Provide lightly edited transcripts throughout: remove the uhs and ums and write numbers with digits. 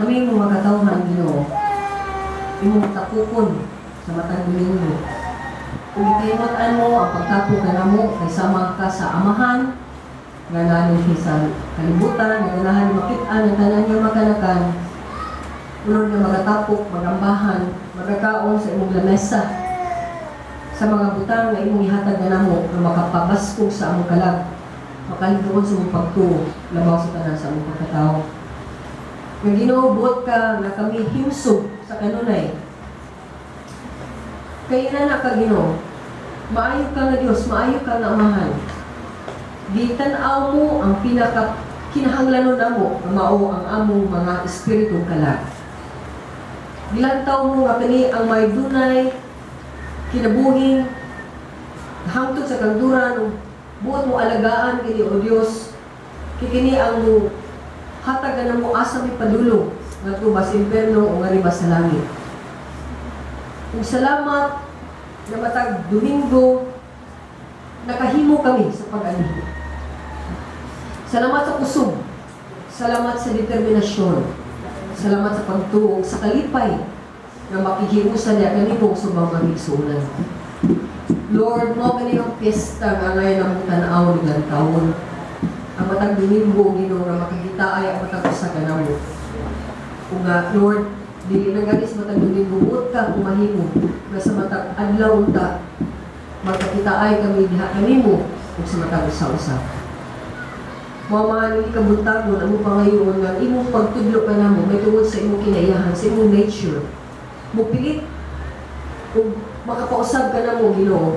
Kami mga katawhan, Ginoo, imong tapukon sa matang Domingo. Kung ikahimutan mo ang pagtapok na namo, kay sama ka sa amahan, nga nanin sa kalibutan, nga ganahan makita ng tanan nga makanakan, unod nga magatapok, magambahan, magakaon sa imong lamesa, sa mga butang na imong ihatag na namo, na makapabaskog sa among kalag, makaligoon sa imong pagtuo, labaw sa tanan sa among pagkatao. Nga ginubuot ka na kami himsog sa kanunay. Kaya na ka Ginoo, maayo ka nga Diyos, maayo ka nga Amahan. Gitanaw mo ang pinaka kinahanglanon namo nga mao ang among mga espiritong kalag. Gilantaw mo nga kani ang may dunay kinabuhing hangtod sa kanduran, buot mo alagaan kini o Dios, kini ang mo hatag na mo asa mi padulong ngadto ba sa impierno o ngari ba sa langit. Ug salamat na matag Domingo nakahimo kami sa pag-alihi. Salamat sa kusog, salamat sa determinasyon, salamat sa pagtuog sa kalipay na makikiusa niya kanimo sa mga igsunan. Lord, mo kani ang piyesta nga ngayon ang tanaw ng taon. Ang matag Domingo, Ginoo, nga makikita ay ang matag usa ka namo. Kung nga, Lord, dili na ganis matag Domingo, buot ka kumahimo na sa matag adlaw unta magkakita ay kami diha kanimo ug sa matag usa-usa. Mga nili kabuntagon, ang pangayoon nga imong pagtudlo ka namo may tungod sa imong kinaiyahan, sa imong nature. Mupilit kung makapausab ka namo, Ginoo,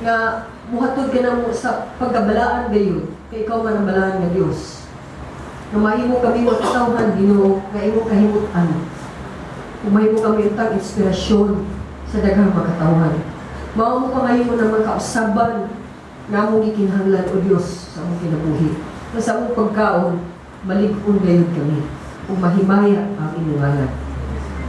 nga muhatod ka namo sa pagkabalaan gayon, kay ikaw man ang balaan nga Dios. Nga mahimo kami matawhan, Ginoo, nga imong kahimutan. Kung mahimo kami utang inspirasyon sa daghang makatawhan. Mao mo pangayong naman kausaban na among gikinahanglan o Dios sa among kinabuhi. Na sa among pagkaon, malig-on gayon kami. Kung mahimaya ang inyong ngalan.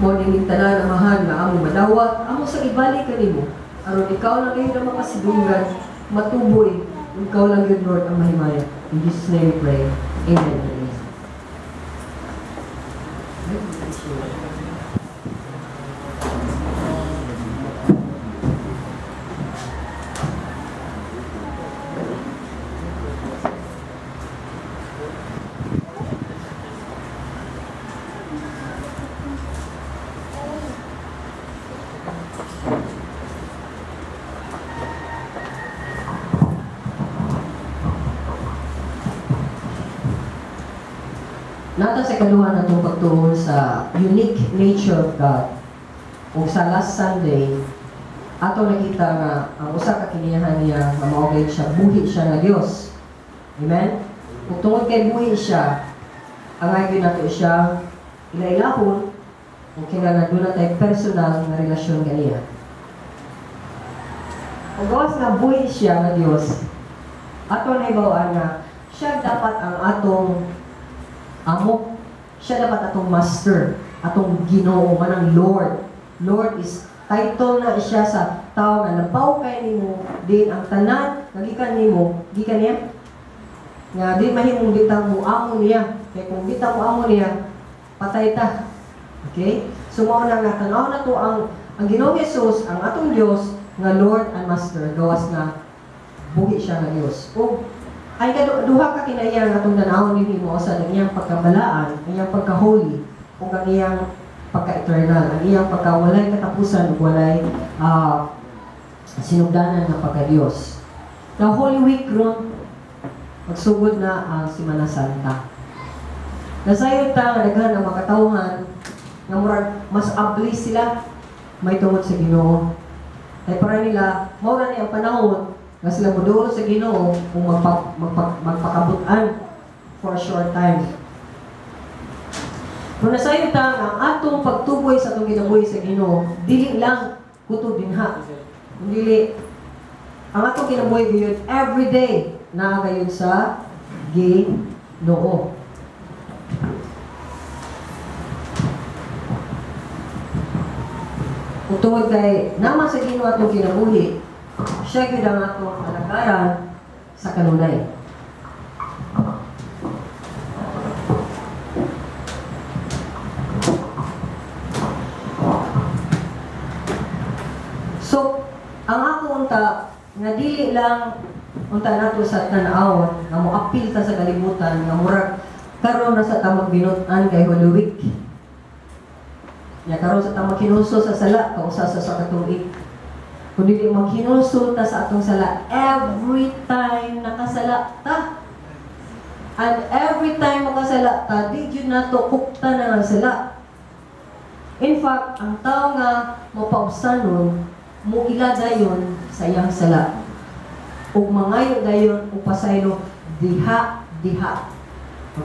Mo ning tanan amahan nga among madawat, among sa ibalik kanimo. Aron ikaw lang gayon ang makasidunggan, matuboy, ikaw lang yun, Lord, ang mahimaya. In Jesus' name we pray. Amen. Nata sa kaluhan na itong pagtuon sa unique nature of God. Kung sa last Sunday, ato nakita nga ang usa ka kiniyahan niya na maugay siya, buhi siya na Dios. Amen? Kung tungod kay buhi siya, ang agay nato siya ilailahon kung kinahanglan na tayo personal na relasyon kaniya. Kung gawas nga buhi siya na Dios, ato na ibawaan na siya dapat ang atong amo, siya dapat atong master, atong Ginoo manang Lord. Lord is title na siya sa tao nga nabaw kay nimo, din ang tanan nagikan nimo, gikan niya. Nga di mahimong bitang mo amo niya. Kaya kung bitang mo amo niya, patay ta. Okay? So mao na nga tanaw na to ang Ginoong Hesus, ang atong Dios nga Lord and Master, gawas na buhi siya nga Dios. O ay duha ka kinaiya nga itong nanahon din mo sa iyang pagkabalaan, ang iyang pagka-holy, kung ang iyang pagka-eternal, ang iyang pagka-walay katapusan, walay sinugdanan ng pagka-Diyos. Now, Holy Week ron, magsugod na ang Semana Santa. Nasayod ta nga daghan ang makatawhan, nga murag mas abli sila, may tungod sa Ginoo. Ay para nila, maura niya ang panahon, nga sila modoro sa Ginoo kung magpakabutan for a short time. Kung nasayo ta ang atong pagtuboy sa atong ginabuhi sa Ginoo, dili lang kutob dinha. Dili ang atong ginabuhi gyud every day na gayud sa Ginoo. Kung tungod kay naman sa Ginoo atong kinabuhi, siya gyud ang atong kalagayan sa kanunay. ta nga dili lang unta nato sa tan-awon nga moapil ta sa kalibutan nga murag karon na sa tamang binut-an kay Holy Week. Ya karon sa tamang kinulso sa sala kausa sa katuig. Kung dili maghinulso ta sa atong sala every time nakasala ta. And every time makasala ta, di yun nato kupta na nga sala. In fact, ang tao nga mapausanon, muila dayon sa iyang sala. Ug mangayo dayon ug pasaylo diha.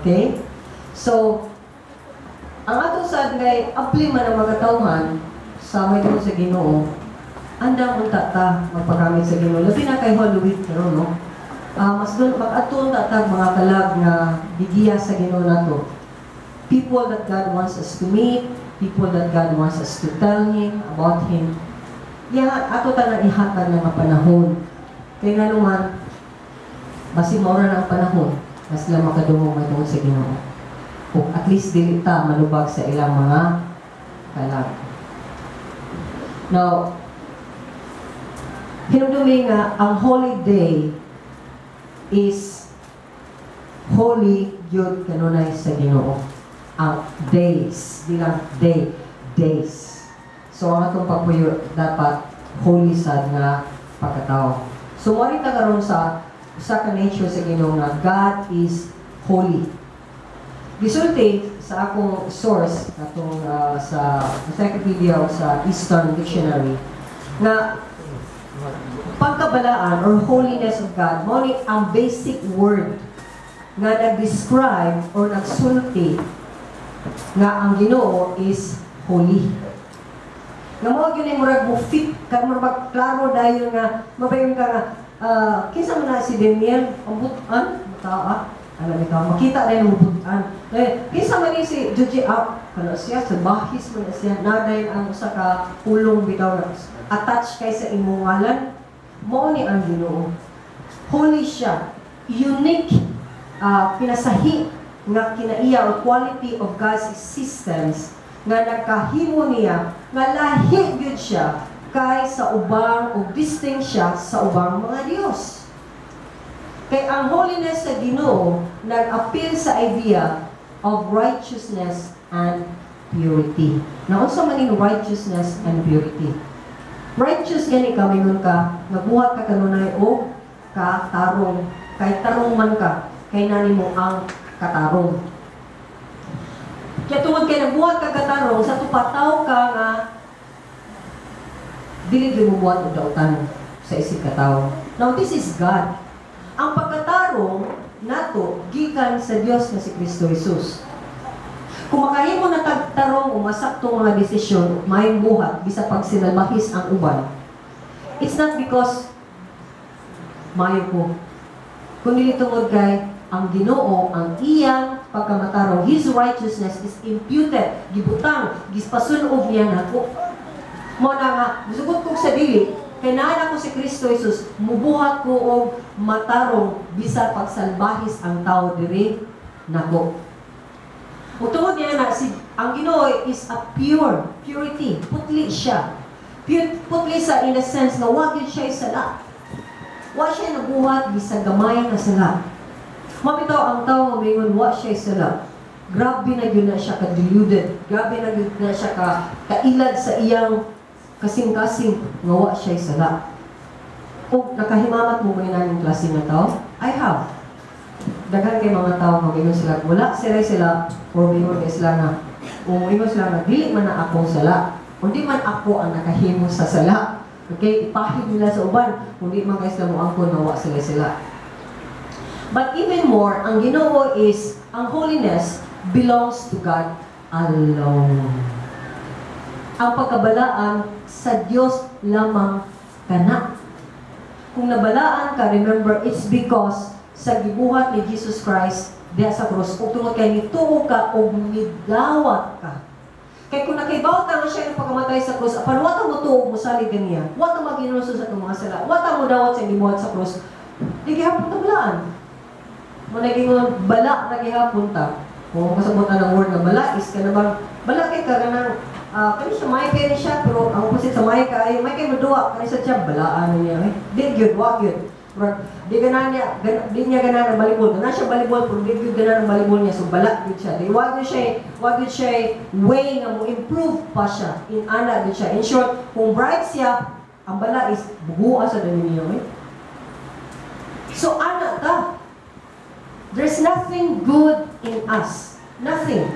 Okay? So, ang atong sad ngay apli man ang mga tawhan sa may tungkol sa Ginoo, andang unta ta magpagamit sa Ginoo. Labi na kay Holy Week karon, no? Mas doon mag-atun tatag mga kalag na bigiya sa Ginoo nato. People that God wants us to meet, people that God wants us to tell Him about Him. Ato ta na ihatag ng mga panahon. Kaya nga naman, basi maura ng panahon, na sila makadungog may tungkol sa Ginoo. O at least dili ta malubag sa ilang mga kalag. Now, hinumdumi nga ang holy day is holy yun kanunay sa Ginoo. Ang days, bilang days. So ang atong pagpuyo dapat holy sad nga pagkatao. So mori ta karon sa ka nature sa Ginoo nga God is holy. Gisulti sa akong source atong sa Encyclopedia o sa Eastern Dictionary nga pagkabalaan or holiness of God, mo ni ang basic word nga nag-describe or nagsulti nga ang Ginoo is holy. Nga mo gyud murag mo fit ka murag klaro dayon nga mabayon ka nga kinsa man na si Daniel ang butan mata alam ni ka makita din ang butan. Kinsa man ni si Juji kana siya sa bahis man siya naday ang usa ka pulong bitaw attach kay sa imong ngalan. Mo ni ang Ginoo. Holy siya. Unique pinasahi nga kinaiya or quality of God's existence nga nagkahimo niya nga lahi gyud siya kay sa ubang o distinct siya sa ubang mga Dios. Kay ang holiness sa Ginoo nag-appeal sa idea of righteousness and purity. Now, unsa man ning righteousness and purity? Righteous gani ka, mingon ka, nabuhat ka kanunay o katarong. Kay tarong man ka, kay nani mo ang katarong. Kaya tungod kay nabuhat ka katarong, sa tupataw ka nga, dili mo buhat o dautan sa isip kataw. Now, this is God. Ang pagkatarong nato gikan sa Dios na si Kristo Jesus. Kung makahimo na tagtarong o masaktong mga desisyon, may buhat, bisa pag sinalmahis ang uban, it's not because mayo ko. Kundi tungod kay ang Ginoo, ang iyang pagkamatarong, His righteousness is imputed, gibutang, gispasunog niya nako. Mo na nga, sugot ko sa dili, kay naan ako si Kristo Jesus, mubuhat ko og matarong, bisa pagsalbahis ang tao diri nako. Ug tungod niya na ang Ginoo is a purity, putli siya. Putli sa in the sense na wa gyud siya sala. Wa siya nabuhat bisag gamay na sala. Mabitaw ang tao nga mingon wa siya sala. Grabe na gyud na siya ka deluded. Grabe na gyud na siya ka kailad sa iyang kasing-kasing nga wa siya sala. Ug nakahimamat mo may naning klase nga tao? I have. Daghan kay mga tao nga mingon sila wala sila or mingon kay sila nga mingon sila nga dili man na akong sala o di man ako ang nakahimo sa sala. Okay, ipahid nila sa uban kung di man kay sila mo angkon na wa sila. But even more, ang Ginoo is ang holiness belongs to God alone. Ang pagkabalaan sa Dios lamang kana. Kung nabalaan ka, remember, it's because sa gibuhat ni Jesus Christ diha sa cross, ug tungod kay nituo ka ug midawat ka. Kay kung nakibawat nga siya ng pagkamatay sa cross, apan wata mo tuog mo salig kaniya, wata maginuso sa itong mga sala, wata mo dawat sa gibuhat sa cross, di gihapon tablaan. Mo naging bala na gihapon ta. Kung kasabot na ng word nga bala is ka na bang bala kay ka ganang kani siya may kay ni siya pero ang opposite sa may kay madua kani sa siya balaan niya di gyud wa gyud. Di niya gana ng balibol. Gana siya balibol, pero di gana ng balibol niya. So, bala din siya. Di wag siya way nga mo improve pa siya. In ana din siya. In short, kung bright siya, ang bala is buhua sa dali niya. So, ana ka. There's nothing good in us. Nothing.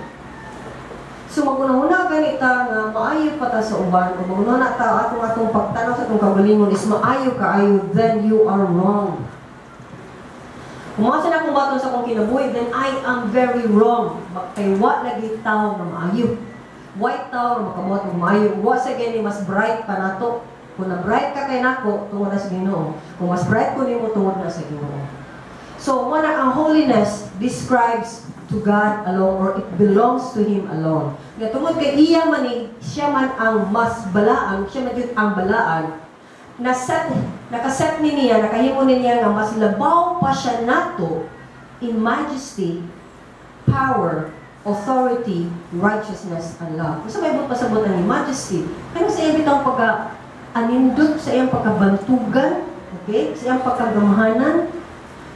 So, maguna-una ganita nga maayo pa ta sa uban o maguna ta atong pagtanaw sa atong kagalingon is maayo kaayo, then you are wrong. Kung masa na akong baton sa akong kinabuhi, then I am very wrong. Kay wa lagi tao na maayo. White tao na makabuhat ng maayo. Wa sa gani mas bright pa nato. Kung na bright ka kay nako, tungod na sa Ginoo. Kung mas bright ko nimo tungod na sa Ginoo. So, muna ang holiness describes to God alone or it belongs to Him alone. Nga tungod kay iya man siya man ang mas balaan, siya man yun ang balaan, nakaset ni niya, nakahimo ni niya nga mas labaw pa siya nato in majesty, power, authority, righteousness, and love. Kasi may pasabot ang majesty. Kaya sa iya bitang pagka-anindot, sa iyang pagkabantugan, okay? Sa iyang pagkagamahanan,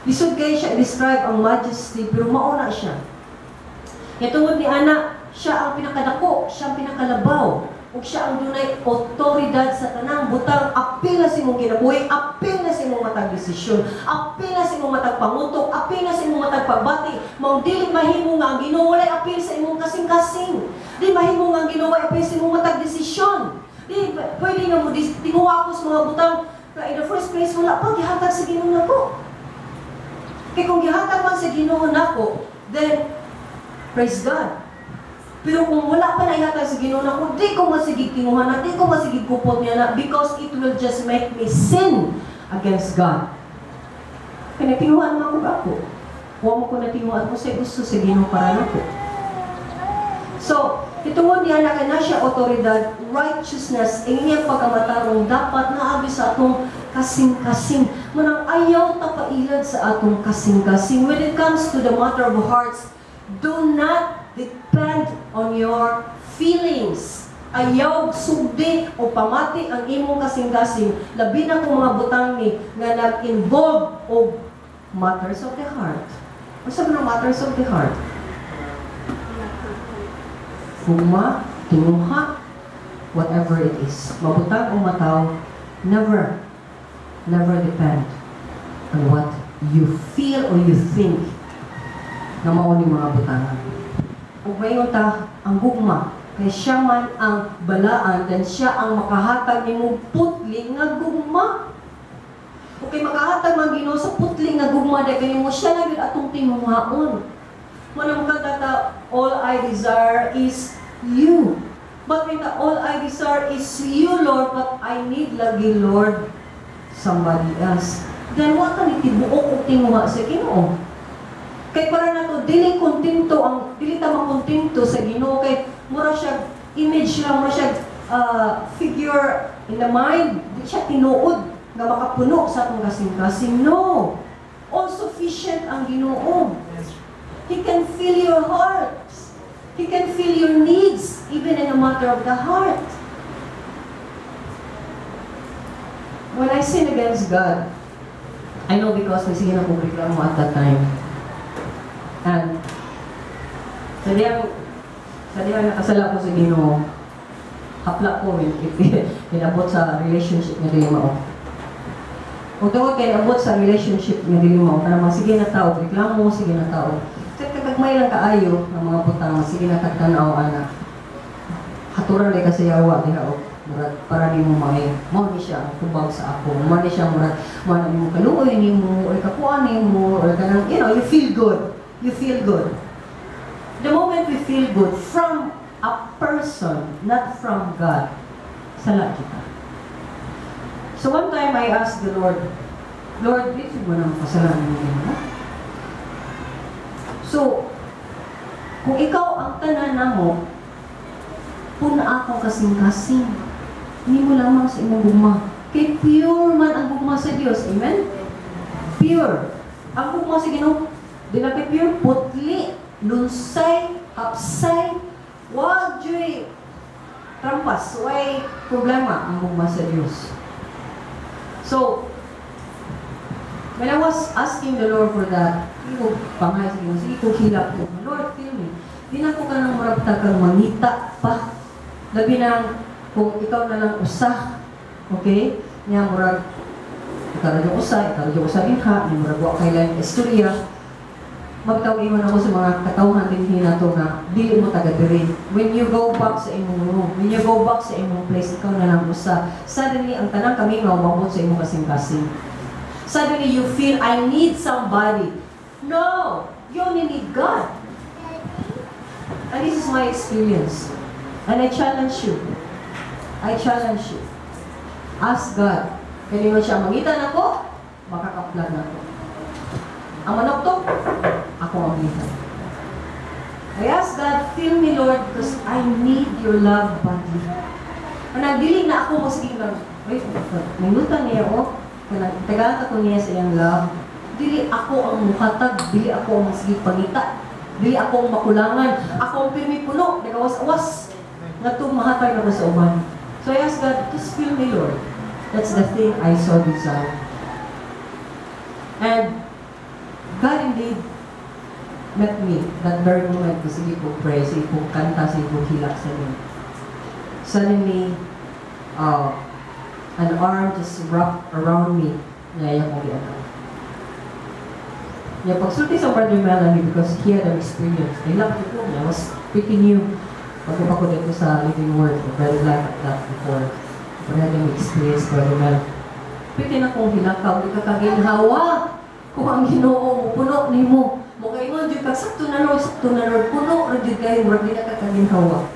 lisod kayo siya describe ang majesty, pero mauna siya. Tungod ni Ana, siya ang pinakadako, siya ang pinakalabaw, o siya ang dunay otoridad sa tanang butang, apil na si mong kinabuhi, apil na si mong matag desisyon, apil na si mong matag pangutok, apil na si mong matag pagbati, maong dili mahimo nga ang Ginoo walay apil sa imong kasing-kasing. Di mahimo nga ang Ginoo walay apil sa imong matag desisyon. Di pwede nga mo tinguha ako sa mga butang, in the first place, wala pa gihatag sa Ginoo nako. Kaya kung gihatag man sa Ginoo nako, then, praise God. Pero kung wala pa na ihatag sa Ginoo nako, di ko masigig tinguhan na, di ko masigig kupot niya na, because it will just make me sin against God. Kaya natinguhan mo ako. Huwag mo ko natinguhan ko sa gusto sa Ginoo para nako. So, itungod niya na siya otoridad, righteousness, ang inyong pagkamatarong dapat naabi sa atong kasing-kasing. Manang ayaw tapailad sa atong kasing-kasing. When it comes to the matter of hearts, do not depend on your feelings. Ayaw sugdi o pamati ang imong kasing-kasing. Labi na kung mga butang ni nga nag-involve o matters of the heart. Ano sabi ng matters of the heart? Huma, tinguha, whatever it is. Mabutang o mataw, never depend on what you feel or you think na mauni mga butangan. Kung mayon ta, ang gugma, kay siya man ang balaan, then siya ang makahatag ni mong putling nga gugma. O kay makahatag man Ginoo sa putling nga gugma, dahil kayo mo siya na yun atong tinguhaon. Manang katata, all I desire is you. But when all I desire is you, Lord, but I need lagi, Lord, somebody else. Then what ka nitibuok o tinguha sa Ginoo? Kay para na to, dili ta makontinto sa Ginoo, kay mura siya, image lang, mura siya figure in the mind, di siya tinuod nga makapuno sa atong kasing-kasing. No! All sufficient ang Ginoo. He can fill your heart. He can fill your needs, even in a matter of the heart. When I sin against God, I know because may sige na kong reklamo at that time. And sa diyang nakasala ko sa Ginoo, hapla ko kinabot sa relationship na dili mao. Kung tawag kayo abot sa relationship na dili mao, para sige na tao, reklamo, sige na tao. Kagmay lang kaayo ng mga butang, sige na tagtanaw, anak. Haturan rin kasi yawa, diha o. Para ni mo mo ni siya tubag sa ako. Mo ni siya murag, mo ni mo kaluoy ni mo, or kapuan ni mo, or kanang, you feel good. You feel good. The moment we feel good from a person, not from God, sala kita. So one time I asked the Lord, dito mo nang kasalanan mo. So, kung ikaw ang tanan mo, puna akong kasing-kasing. Hindi mo lamang sa imong gugma. Kay pure man ang gugma sa Diyos. Amen? Pure. Ang gugma sa Ginoo, di na kay pure, putli, lunsay, hapsay, wag, joy, trampas, way problema ang gugma sa Dios. So, when I was asking the Lord for that, hindi ko pangay sa Diyos, hindi ko hilap ko, Lord, tell me, di na ko ka nang marabta kang mangita pa. Labi na, kung ikaw na lang usah, okay? Niya, murag, ikaw na yung usa din ha, di murag wa kailan istorya. Magtaw-iwan ako sa mga katawhan din hinato na dili mo taga-diri. When you go back sa imong room, when you go back sa imong place, ikaw na lang usa. Suddenly, ang tanang kami nga umabot sa imong kasing-kasing. Suddenly, you feel, I need somebody. No! You only need God. And this is my experience. And I challenge you. Ask God. Kaya naman siya, mangitan ako, makakaplan ako. Ang manok to, ako ang mangitan. I ask God, fill me Lord, because I need your love badly. Nagdili na ako, sige lang, wait, minutan niya ako, tagalata ko niya sa iyang love. Dili ako ang mukhatag, dili ako ang sige pangita, dili ako ang makulangan, ako ang pirmi puno, nagawas-awas, nga itong mahatag na ko sa uman. So I ask God, just fill me Lord. That's the thing I so desire. And God indeed met me that very moment ko sige kong pray, sige kong kanta, sige kong hilak sa niya. Suddenly, an arm just wrapped around me. Naya ko yan. Yeah, pagsulti sa Brother Melanie because he had an experience. I loved it. I was pretty new. Pag-iba ko dito sa Living Word. I very like that before. But I had an experience, Brother Melanie. Pwede na kong hilakaw, di ka kaginhawa. Kung ang Ginoo mo, puno ni mo. Mukha mo, di ka sakto na Lord, puno, o di kayo, di na ka kaginhawa.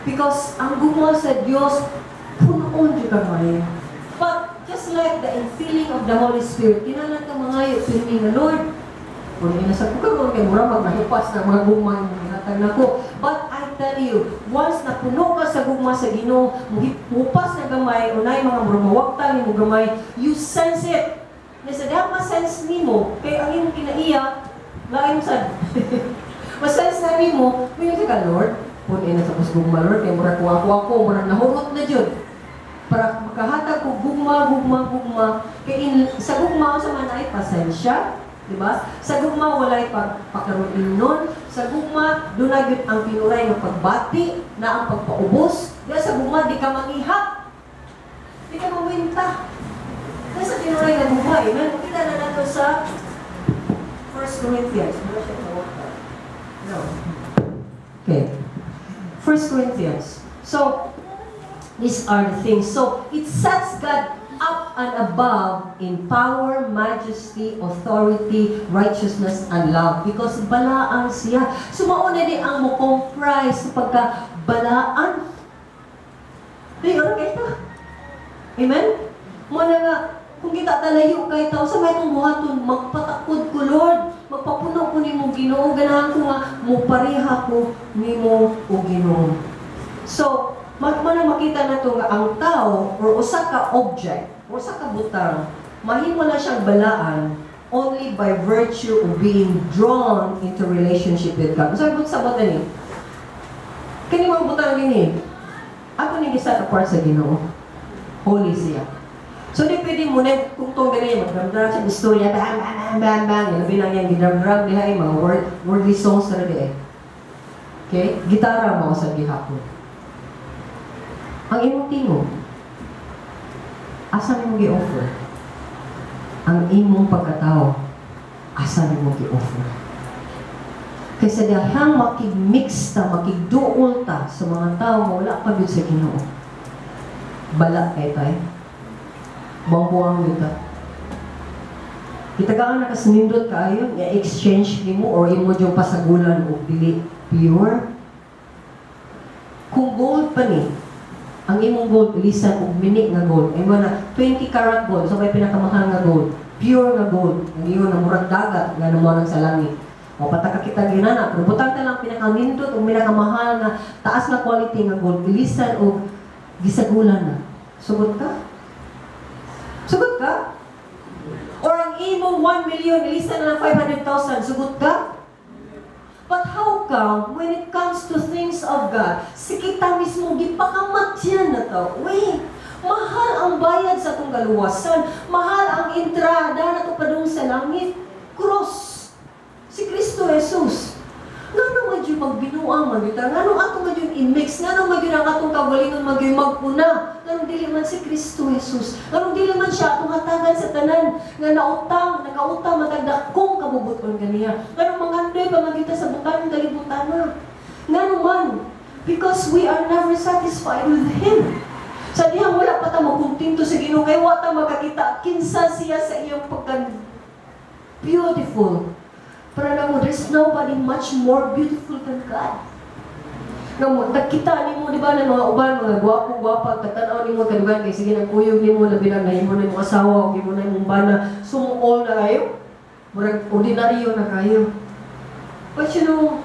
Because ang gumawa sa Diyos, punoon di ka may. But just like the infilling of the Holy Spirit, tinanan ka mga yun, na Lord, kung inasag ko ka, kung kayo mura, magnahipas na mga gumay, mga na ko. But I tell you, once na puno ka sa gugma sa Ginoo, muhipupas na gamay, unay mga murumawagtan mo gamay, you sense it. Nasa dapat ma-sense ni mo, kaya ang iyong kinaiyak, lain mo sad. Ma-sense na ni mo, may ka Lord, kung ina sa gugma Lord, kaya mura kuha-kuha ko, mura nahurot na dyan. Para makahatag ko gugma. Kaya sa gugma sa man ay pasensya, diba? Sa gugma walay pagpakaroon nun. Sa gugma, doon na yun ang pinuray ng pagbati, na ang pagpaubos. Diba sa gugma, di ka mangihap. Di ka mawinta. Diba sa pinuray ng gugma, amen? Kita na nato sa 1 Corinthians. No. Okay. 1 Corinthians. So, these are the things. So, it sets God up and above in power, majesty, authority, righteousness, and love. Because balaan siya. Sumauna din ang mo comprise sa pagka-balaan. Di, ano kayo ito? Amen? Muna nga, kung kita talayo kayo tao, sa may itong buhaton, magpatakod ko, Lord. Magpapuno ko ni mo Ginoo. Ganahan ko nga, mupareha ko ni mo o Ginoo. So, makita na ito nga ang tao or usa ka object, o usa ka butang, mahimo na siyang balaan only by virtue of being drawn into relationship with God. So, sa butang ni? Kani mga butang gini, ako ni gisa ka part sa Ginoo. Holy siya. So, di pwede mo na, kung itong ganyan, magdramdram sa istorya, bang, labi lang yan, gidramdram diha ay mga worldly songs na rin eh. Okay? Gitara mo sa gihapon. Ang imong tingog, asa mo gi-offer? Ang imong pagkatao, asa mo gi-offer? Kaysa dahang makig-mix ta, makig-duol ta sa mga tao, wala pa yun sa Ginoo. Bala kayo tayo. Buang-buang yun ta. Kita ka nga nakasinindot ka yun, i-exchange ni mo or imo yung pasagulan o dili pure. Kung gold pa ni, ang imong gold, ilisan o mini nga gold. Ay mo na, 20 karat gold. So, may pinakamahal nga gold. Pure nga gold. Ang iyo na murag dagat, nga naman sa langit. O, pataka kita ginana. Pero butang ta lang pinakamindot o pinakamahal nga taas na quality nga gold. Ilisan o gisagulan na. Sugot ka? Sugot ka? Or ang imong 1 million, ilisan na lang 500,000. Sugot ka? But how come, when it comes to things of God, si kita mismo, gipakamatyan na to. Wait, mahal ang bayad sa itong galuwasan. Mahal ang entrada na ito padung sa langit. Cross. Si Kristo Jesus. Nga naman yung magbinuang magyutan. Nga naman atong magyun in-mix. Nga naman magyun ang atong kagalingon magyun magpuna. Nga naman dili man si Kristo Jesus. Nga naman dili man siya atong hatagan sa tanan. Nga nakautang, matagda kung kabubuton kaniya. Nga naman mangandoy pa magyuta sa butang kalibutan na. Nga naman, because we are never satisfied with Him. Sa dihang wala pa ta magkuntinto sa Ginoo kay wa ta makakita kinsa siya sa iyang pagka beautiful. Para na mo, there's nobody much more beautiful than God. Nakita ni mo, di ba, ng mga uban, mga gwapo-gwapa, tatanaw ni mo, kaliban, kay sige, nagkuyog ni mo, labi na mo na yung asawa, o mo na yung bana, sumuol na kayo. Murag ordinaryo na kayo. But you know,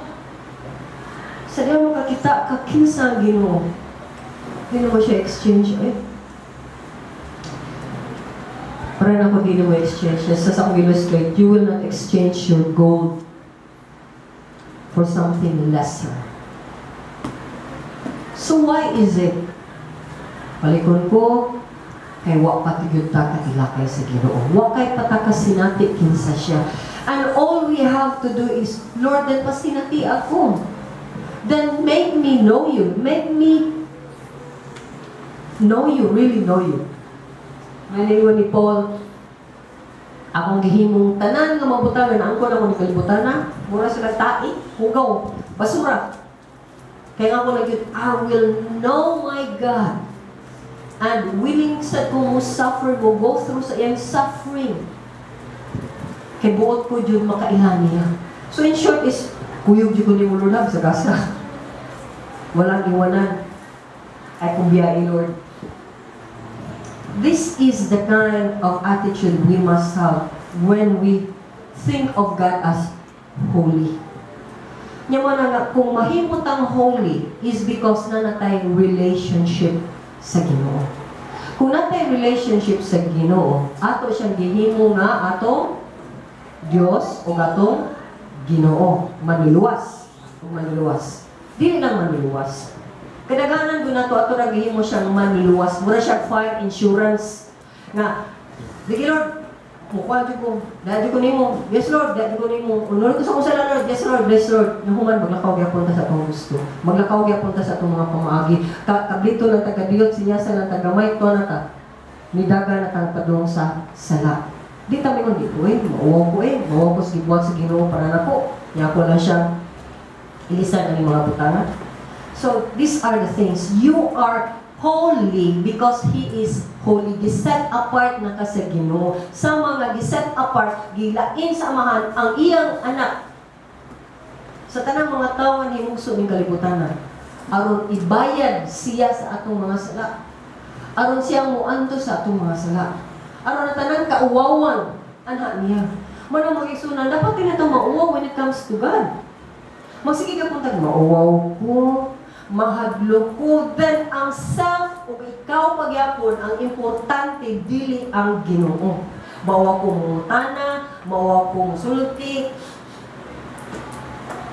sa diyan mo kakita, kakinsa ang Ginoo. Hindi naman siya exchange, para na kung di mo exchange, sa akong illustrate, you will not exchange your gold for something lesser. So why is it? Palikon ko, kay wa patigyod ta katilakay sa Ginoo. Wa kay patakas sinati kinsa siya. And all we have to do is, Lord, then pasinati ako. Then make me know you. Make me know you, really know you. Maniwan ni Paul, akong gihimong tanan nga mabutangan, ang ko na ako ni kalibutana, mura sila tai, hugaw, basura. Kaya nga ako nag-yun, I will know my God, and willing sa kung suffer mo, go through sa iyang suffering. Kaya buot ko dyan makailan niya. So in short is, kuyog dyan ko ni mulunab sa gasa. Walang iwanan. Ay kung biyai, Lord. This is the kind of attitude we must have when we think of God as holy. Nyaman nga, kung mahimot ang holy is because na natay relationship sa Ginoo. Kung natay relationship sa Ginoo, ato siyang gihimo nga atong Dios o atong Ginoo. Manuluwas. O manuluwas. Dili lang manuluwas. Kadaganan doon na ato nagihimo siyang manluwas. Mura siya fire insurance. Nga, Digi Lord, mukha dyan ko. Dahil ko nimo. Yes Lord, dahil ko nimo. Unod ko sa kusala Lord. Yes Lord, bless Lord. Nahuman, maglakaw gyapon ta sa itong gusto. Maglakaw gyapon ta sa itong mga pamaagi. Kablito ng taga-diyot, sinyasa ng taga-may, to na ta. Nidaga na tang padung sa sala. Di tabi ko, di ko mauwaw ko mauwaw ko sa gibuhat sa Ginoo para na po. Niya ko lang siya ilisan ang mga butana. So, these are the things. You are holy because He is holy. Giset apart na ka sa Ginoo. Sa mga giset apart, gilain sa amahan ang iyang anak. Sa tanang mga tao ni Mugso ng kalibutan aron ibayad siya sa atong mga sala. Aron siyang muanto sa atong mga sala. Aron na tanang kauwawan anak niya. Manong mag-isunan, dapat din ito mauwaw when it comes to God. Magsige ka puntag, mauwaw ko, mahadlo ko, then ang self o ikaw pagyapon, ang importante, dili ang Ginoo. Bawa ko mutana, bawa ko sulti.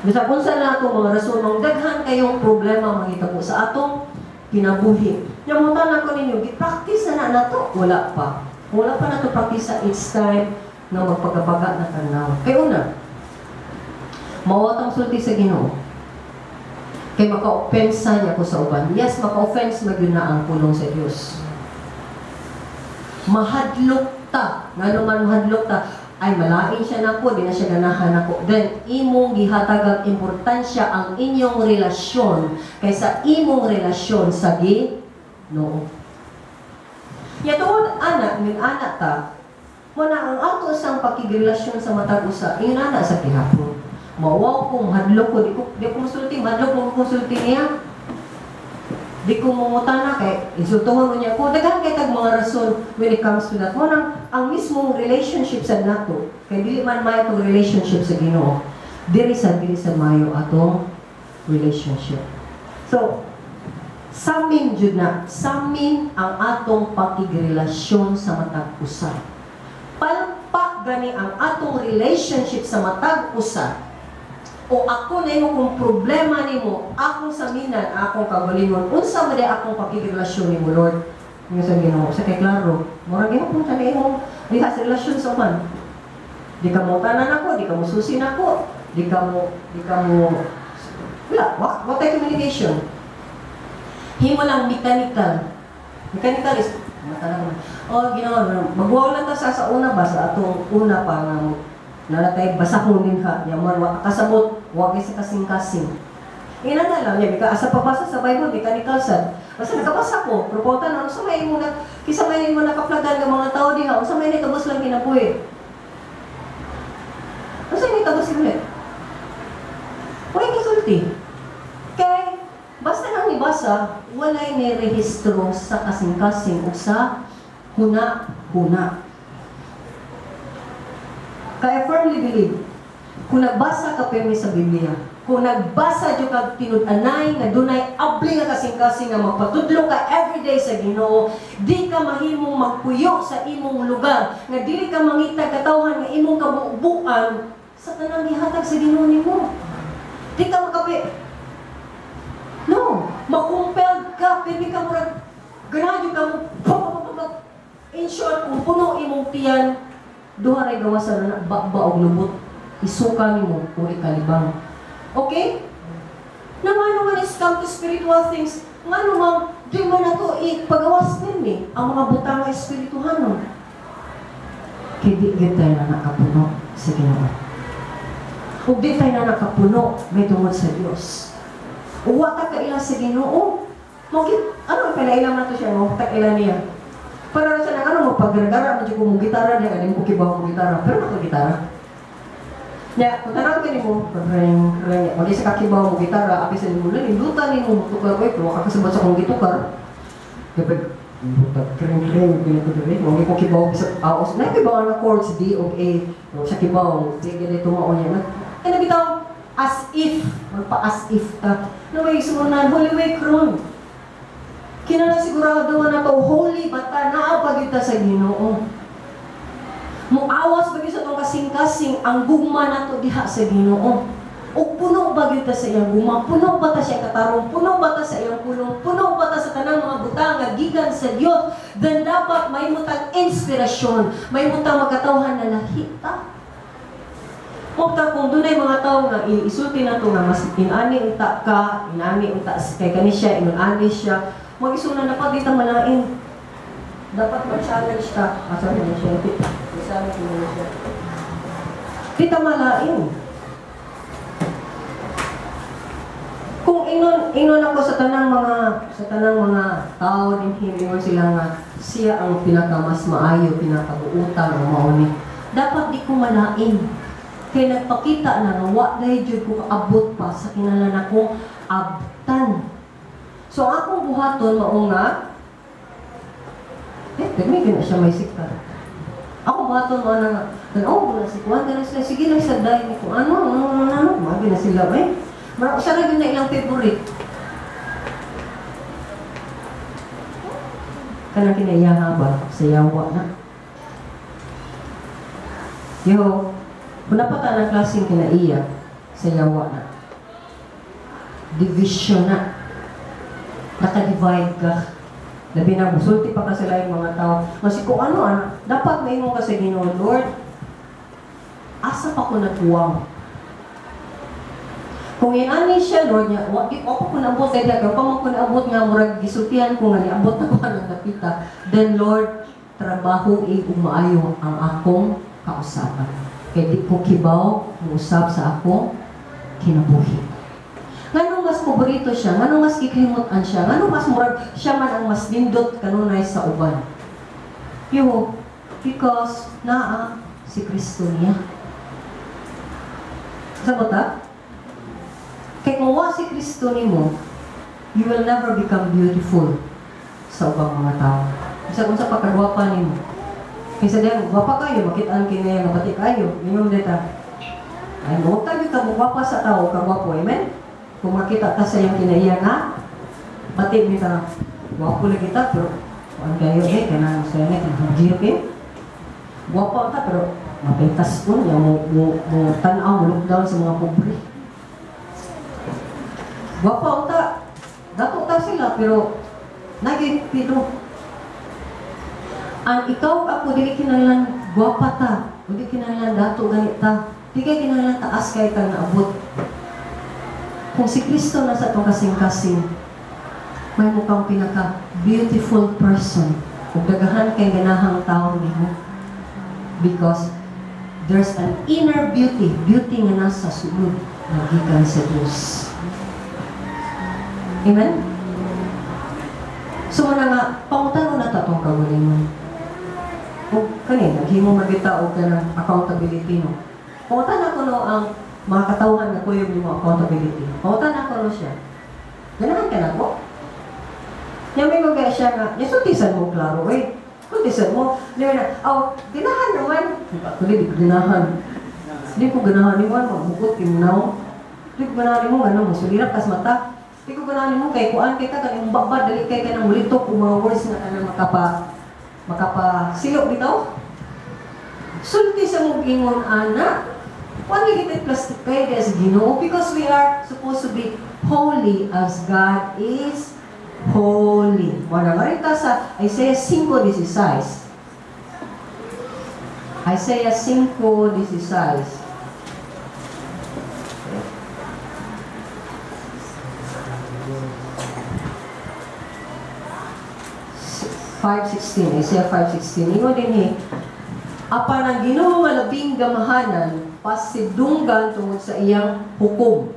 Bisa kung saan na itong mga rason, mang daghan kayong problema mangitabo sa atong kinabuhi. Namutana ko ninyo, i-practice na nato. Wala pa. Wala pa na ito practice sa each time na magpagabaga na tanaw. Kaya una, mawatang sulti sa Ginoo. Kaya maka-offensa niya ko sa uban. Yes, maka-offense magyun na ang pulong sa Diyos. Mahadlok ta. Nga naman mahadlok ta, ay malain siya na po, di na siya ganahan ako. Then, imong gihatagang importansya ang inyong relasyon kaysa imong relasyon sa Ginoo. Yatoon, anak, min anak ta, muna ang ato isang pakigrelasyon sa matag usa, yun anak sa kihapon. Mawaw kong hadlok ko, di ko musulti, hadlok mo musulti niya. Di ko mumutana kay insultuhan mo niya ko. Dagan kay tag mga rason when it comes to that. Mo ang mismong relationship sa nato, kay dili man mayo itong relationship sa Ginoo. Diri sa mayo atong relationship. So, samin jud na, samin ang atong pakigrelasyon sa matag usa. Palpak gani ang atong relationship sa matag usa. o ako na yung kung problema nimo, akong saminan, akong kagalingon, unsa man day akong pakigrelasyon nimo, Lord. Yung sa Ginoo, sa kay klaro, murag gyapon ta na imong diha sa relasyon sa man. Di ka mo tanan ako, di ka mo susi nako, di ka mo wala, what type communication? Himo lang mechanical. Mechanical is matalang. Oh, ginawa, magwaw lang ta sa una ba sa atong una pa nga nalatay basahon din ha, yaman wa kasabot, wa kay sa kasing-kasing. Ina na lang niya, bika asa pabasa sa Bible, mechanical sad. Basta nakabasa ko, proponta na, sa may mo na, kisa may mo nakaplagan ng mga tao diha, sa may nitabos lang kinabuhi. Sa may nitabos ulit. Huwag kisulti. Kay, basta nang ibasa, walay nirehistro sa kasing-kasing o sa huna-huna. Kaya firmly believe, kung nagbasa ka pirmi sa Biblia, kung nagbasa dyo kag tinud-anay, nga dunay abli nga kasing-kasing nga magpatudlo ka everyday sa Ginoo, di ka mahimong magpuyo sa imong lugar, nga dili ka mangitag katawhan nga imong kabuubuan sa tanang gihatag sa Ginoo nimo. Di ka makapi. No, makumpelled ka, pirmi ka murag ganadyo ka mo. In short, kung puno imong tiyan, duha ray gawas sa ba og lubot, isuka nimo o ikalibang. Okay? Nang ano man is come to spiritual things, ngano man di man nato ipagawas din ang mga butang nga espirituhanon. Kay di gyud tayo na nakapuno sa Ginoo. Ug di tayo na nakapuno may tungod sa Dios. Uwa ta kaila sa Ginoo. Mogit ano palailam na to siya mo ta ila niya. Para sa nang ano mo paggaragara mo mo gitara niya kanin mo kibaw mo gitara pero ako gitara. Ya, kung tanaw ka mo reng wala sa kakibaw mo gitara api sa mo lang indutan nimo tukar oy pero kakasabot sa kong gitukar. Kapag indutan kring ganito diri mo ko kibaw sa aos na kibaw na chords D o A o sa kibaw di ganito mo onya na. Kaya bitaw as if magpa-as if ka na may sumunan holy way kron. Kinala sigurado na to holy bata naa pagita sa Ginoo. Muawas bagyo sa tong kasing-kasing ang gugma nato diha sa Ginoo. Ug puno bagyo ta sa iyang gugma, puno ba ta siya katarong, puno ba ta sa iyang pulong, puno ba ta sa tanang mga butang nga gikan sa Dios. Then dapat may mutang inspirasyon, may mutang magkatawhan na lahita. Mukta kung dunay mga tao nga isulti nato nga mas inani unta ka, inani unta kay kani siya, inani siya. Mag-isuna na pag dito malain. Dapat mag-challenge ka. Sabi niya siya. Sabi niya siya. Dito malain. Kung inon ako sa tanang mga tao din hinimon sila nga siya ang pinakamas maayo, pinakabuutan ang mauni. Dapat di ko malain. Kaya nagpakita na nga wa dahil jud ko kaabot pa sa kinalan akong abtan. So, akong buhaton, mao nga, may gina siya may sikta. Ako buhaton, mao nga, tanaw mo na si Juan, gano'n sila, sige lang sa dahi ni kung ano, magi na sila, siya na yun na ilang favorite. Kanang kinayaha ba, sa yawa na. Yo, kung napata ng klaseng kinaiya, sa yawa na. Division na. Naka-divide ka. Labi na, musulti pa ka sila yung mga tao. Kasi kung ano, dapat may mo kasi Ginoo, Lord, asa pa ko nagkuwang? Kung inani siya, Lord, niya, ako ko naabot, dahil ako pa mo ko naabot nga, murag gisultihan ko nga, niabot na ko ng napita. Then, Lord, trabaho umaayo ang akong kausapan. Kaya di ko kibaw, usap sa akong kinabuhi. Nganong mas paborito siya, nganong mas kiklimutan siya, nganong mas murag siya man ang mas nindot kanunay sa uban. Yo, because naa si Kristo niya. Sabot ha? Kaya kung wa si Kristo nimo, you will never become beautiful sa ubang mga tao. Isa kung sa pagkagwapa nimo. Kaysa diyan, gwapa kayo, makitaan kinaya nga pati kayo. Ngayon dito, ay huwag tayo ka magwapa sa tao, kagwapo, amen? Kung makita ka sa iyong kinaiya na, batid nita, wapo lang kita, pero kung kayo kanang sa inyo, kanang GP, wapo ka, pero mapintas po niya, mo tanaw, mo look down sa mga pobre. Gwapa unta. Dato ta sila pero naging pero ang ikaw ako dili kinahanglan gwapa ta, dili kinahanglan dato ganit ta. Di kay kinahanglan taas kay kang naabot. Kung si Kristo nasa itong kasing-kasing, may mukhang pinaka-beautiful person. Kung dagahan kay ganahang tao nimo. Because there's an inner beauty, beauty nga nasa sulod, nagikan sa Diyos. Amen? So, nga, pangutano na tatong kawalin mo. Kung kanina, naghimo magitao ka ng accountability, no? Pangutan ako no, ang mga katauhan na kuyog mo accountability. Pangutan ako no siya. Ganahan ka na po. Yan may mga siya nga, yasuntisan mo, klaro, eh. Kuntisan mo, niya na, ganahan naman. Actually, di ko ganahan. Di ko ganahan ni Juan, magbukot, kimnaw. Di ko ganahan mo, gano'n, masulirap kas mata. Di ko ganahan mo, kay kuan kay ka, kanong babad, dali kay ka ng mulitok, kung mga words na kanang makapasilok bitaw. Sulti sa mong ingon, anak, only get classified as Ginoo because we are supposed to be holy as God is holy. Wala marita sa Isaiah 5:16. Isaiah 5:16. 5:16, Isaiah 5:16. Ingon din apan ang Ginoo malabing gamahanan, pasidunggan tungod sa iyang hukom,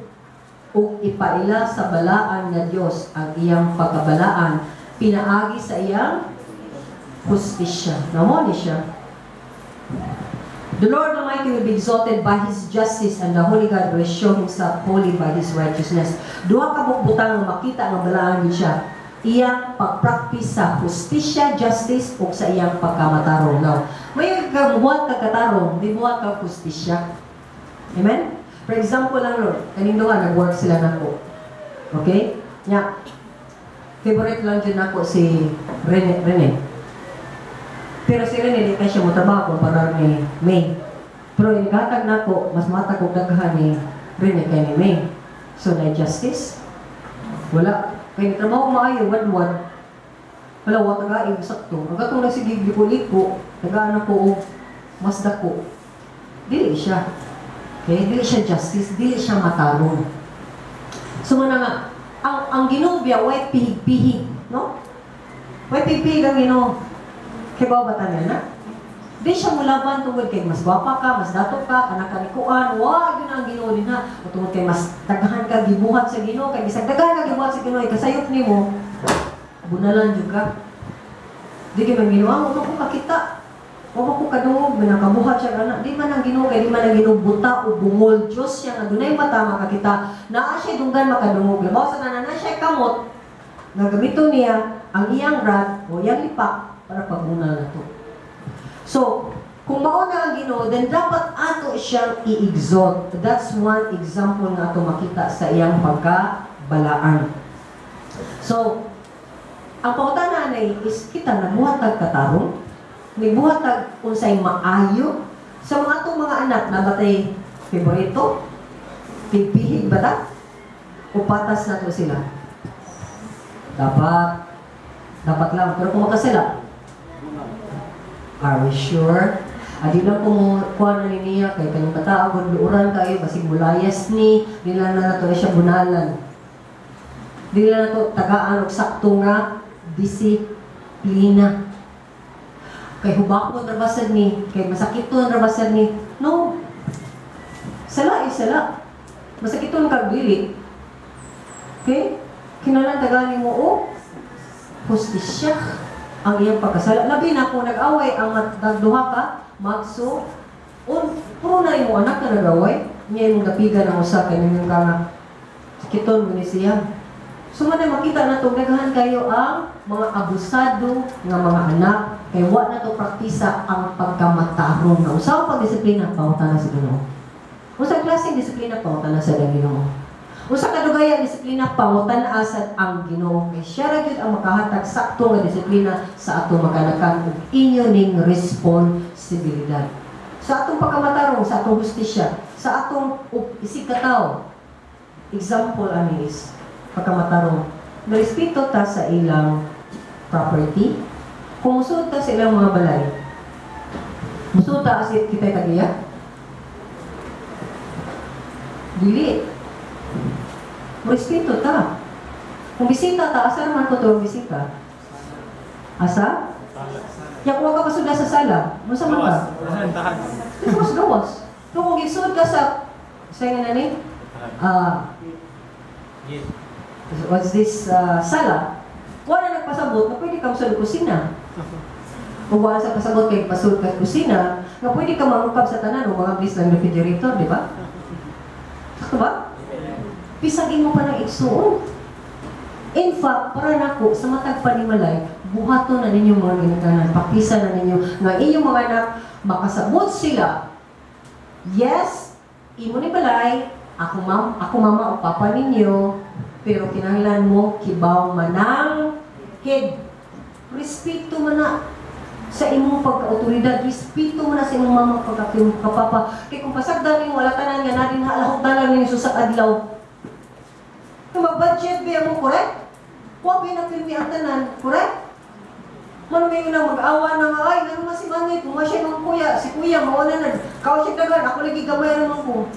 ug ipaila sa balaan nga Dios ang iyang pagkabalaan, pinaagi sa iyang hustisya. Namo ni siya. The Lord Almighty will be exalted by His justice, and the Holy God will show Himself holy by His righteousness. Duha ka butang nga makita nga balaan ni siya. Iyang pagpractice sa hustisya, justice, o sa iyang pagkamatarong. Now, may buhat ka katarong, may buhat ka hustisya. Amen? For example lang, Lord, kanino nga, nag-work sila nako. Okay? Nya, favorite lang dyan ako si Rene. Pero si Rene, di ka siya motrabaho para ni May. Pero ingatag nako, mas mata kong daghan ni Rene kay ni May. So, na justice? Wala. Kaya trabaho maayo, wad-wad. Wala, wala tagaing sakto. Ang katong nagsigig liko-liko, tagaan ako o mas dako. Dili siya. Okay? Dili siya justice, dili siya matarong. So nga, ang Ginoo biya, way pihig-pihig, no? Way pihig-pihig ang Ginoo. Kaya ba niya na? Di siya mulaban tungod kay mas gwapa ka, mas dato ka, anak kanikuan, yun ang Ginoo din ha. O tungod kay mas daghan ka gibuhat sa Ginoo, kay bisag daghan ka gibuhat sa Ginoo, ikasayop nimo, bunalan juga. Di kay man Ginoo, mo ko kakita. O ko kadungog, nakabuhat siya anak. Di man ang Ginoo, kay di man ang Ginoo buta o bungol. Diyos siya nga dunay mata makakita. Naa siya dunggan makadungog. Labaw sa nanan siya kamot. Nagamito niya ang iyang rod o iyang lipak para pagbunal na to. So, kung mauna ang Ginoo, then dapat ato siyang i-exalt. That's one example na ato makita sa iyang pagkabalaan. So, ang pangutana na is kita nabuhatag katarong, nabuhatag unsay maayo sa mga atong mga anak na batay favorito, pipihig ba ta? O patas na to sila? Dapat lang. Pero kung makasila, are we sure? Adi lang kumukuha na niya, kaya kanyang kataagod, luuran kayo, basig mulayas ni, nila na nato siya bunalan. Nila na to tagaan o sakto nga, disiplina. Kay hubakot na basad ni, kay masakito na basad ni, no. Sala. Masakito na kagbilit. Okay? Kinalang tagaan mo, hustisya. Ang iyang pagkasala. Labi na kung nag-away, ang nagduha ka, magso, puro na yung anak na nag-away, niya yung napigan ang usa, kaya yung kanga, sakiton mo ni siya. So, makita na itong naghan kayo ang mga abusado ng mga anak, kaya wala na ito praktisa ang pagkamatarong na usaw pag-disiplina, pangutan na sa Ginoo. Usang klaseng disiplina, pangutan na sa Ginoo. Usa kadugaya disiplina pangutan asad ang Ginoo. Kay siya ra gyud ang makahatag sakto nga disiplina sa atong maganakan ug inyo ning responsibilidad. Sa atong pagkamatarong, sa atong hustisya, sa atong isig katawo. Example ani is pagkamatarong. Respeto ta sa ilang property. Kung musud ta sa ilang mga balay, musud ta asit kita tagiya? Dili. Respeto ta. Kung bisita ta, asa naman ko ito bisita? Asa? Ya, kuha ka pasud sa sala. Musa man ka? Ito mas gawas. So, kung gisud ka sa nga nani? What's this? Sala. Wala nagpasabot na pwede ka masud kusina. Kung wala sa pasabot kay pasud ka kusina, na pwede ka mamukab sa tanan o mga bis ng refrigerator, di ba? Ito ba? Pisagin mo pa ng igsuon. In fact, para nako sa matag panimalay, buhato na ninyo mga ginikanan, pakisa na ninyo nga inyong mga anak, makasabot sila. Yes, imo ni balay, ako mama o papa ninyo, pero kinahanglan mo kibaw manang head. Respeto man na sa imong pagka-autoridad, respeto mo na sa imong mama pagka-papa. Kaya kung pasagdan ninyo, wala tanan nga natin halahok dalang ninyo sa adlaw. Kung mag-budget ba mo, correct? Huwag ba napilmi ang tanan, correct? Mano may unang mag-awa na nga, ay, ano nga si Manay, pumasya ng kuya, si kuya, mauna na, kausik na gan, ako lagi gamay naman ko.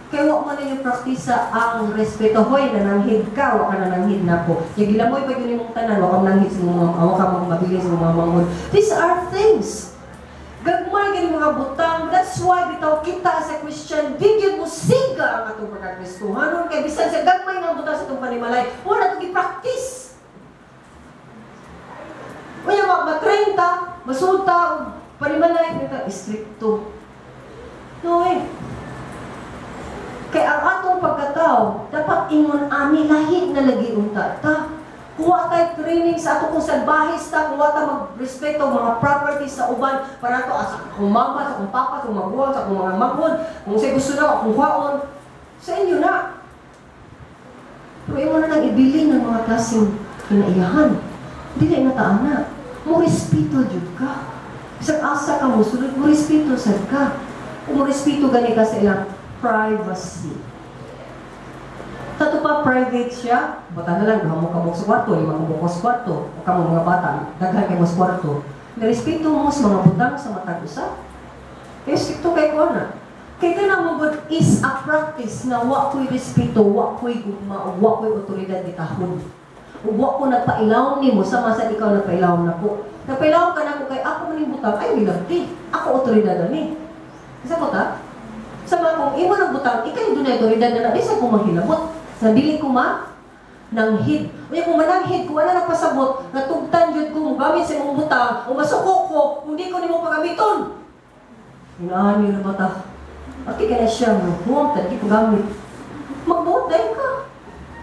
Kaya huwag man na yung praktisa ang respeto, hoy, nananghid ka, huwag ka nananghid na po. Yung gilamoy pa yun yung tanan, huwag ka nananghid sa mga, huwag ka mabilis sa mga mamon. These are things. Gagmay ganyan mga butang. That's why bitaw kita as a Christian, bigyan mo siga ang atong pagkakristuhanon. Kaya bisan sa gagmay mga butang sa itong panimalay, wala itong i-practice. Kaya ma-30, masulta, panimalay, istrikto. No eh. Kaya ang atong pagkatao, dapat ingon ani lahit na lagi unta ta. Kuha tayo training sa ato kung salbahis ta, kuha tayo mag-respeto mga properties sa uban, para ito sa akong mama, sa akong papa, sa akong maguwang, sa akong mga maghon, kung sa'yo gusto na, akong huwaon, sa inyo na. Pero yung na nang ibili ng mga klaseng kinaiyahan, hindi na inataan na. Mo respeto jud ka. Isang asa ka mo, sunod mo respeto sad ka. Kung mo respeto gani ka sa ilang privacy. Tato pa private siya, bata na lang, mo kabok sa kwarto, lima kabok sa kwarto, o kamo mga bata, daghan kayo sa kwarto. Narespeto mo sa mga butang sa matag usa. Respeto kay ko na. Kaya ka na mo is a practice na wa ko'y respeto, wa ko'y gugma, wa ko'y otoridad ditahon. Wa ko nagpailaw ni mo, sama sa ikaw nagpailaw na ko. Nagpailaw ka na ko kay ako maning butang, ay wilagti. Ako otoridad na ni. Isa ko ta? Sama kung imo ng butang, ikay doon na otoridad na isa ko maghilabot. Nabili ko nang hid. O kung mananghid ko, wala na pasabot, natugtan yun ko, gamit sa imong butang, o masuko ko, hindi ko ni mo pagamiton. Hinaan yun na bata. Pati ka na siya, huwag, hindi ko gamit. Magbuot dahil ka.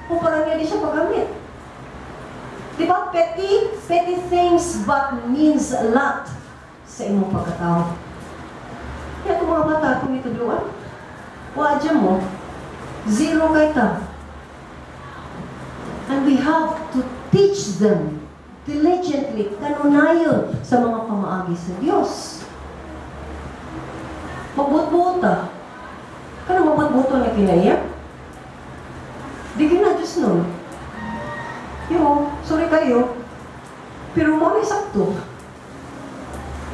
Kung parang niya di siya pagamit. Diba? Petty things but means a lot sa imong pagkatao. Kaya itong mga bata, kung ito doon, wadya mo, zero kay ta. And we have to teach them diligently, kanunayon sa mga pamaagi sa Diyos. Magbut-buta. Kano magbut-buto na kinaiyak? Di na Diyos nun. Sorry kayo. Pero mo may sakto.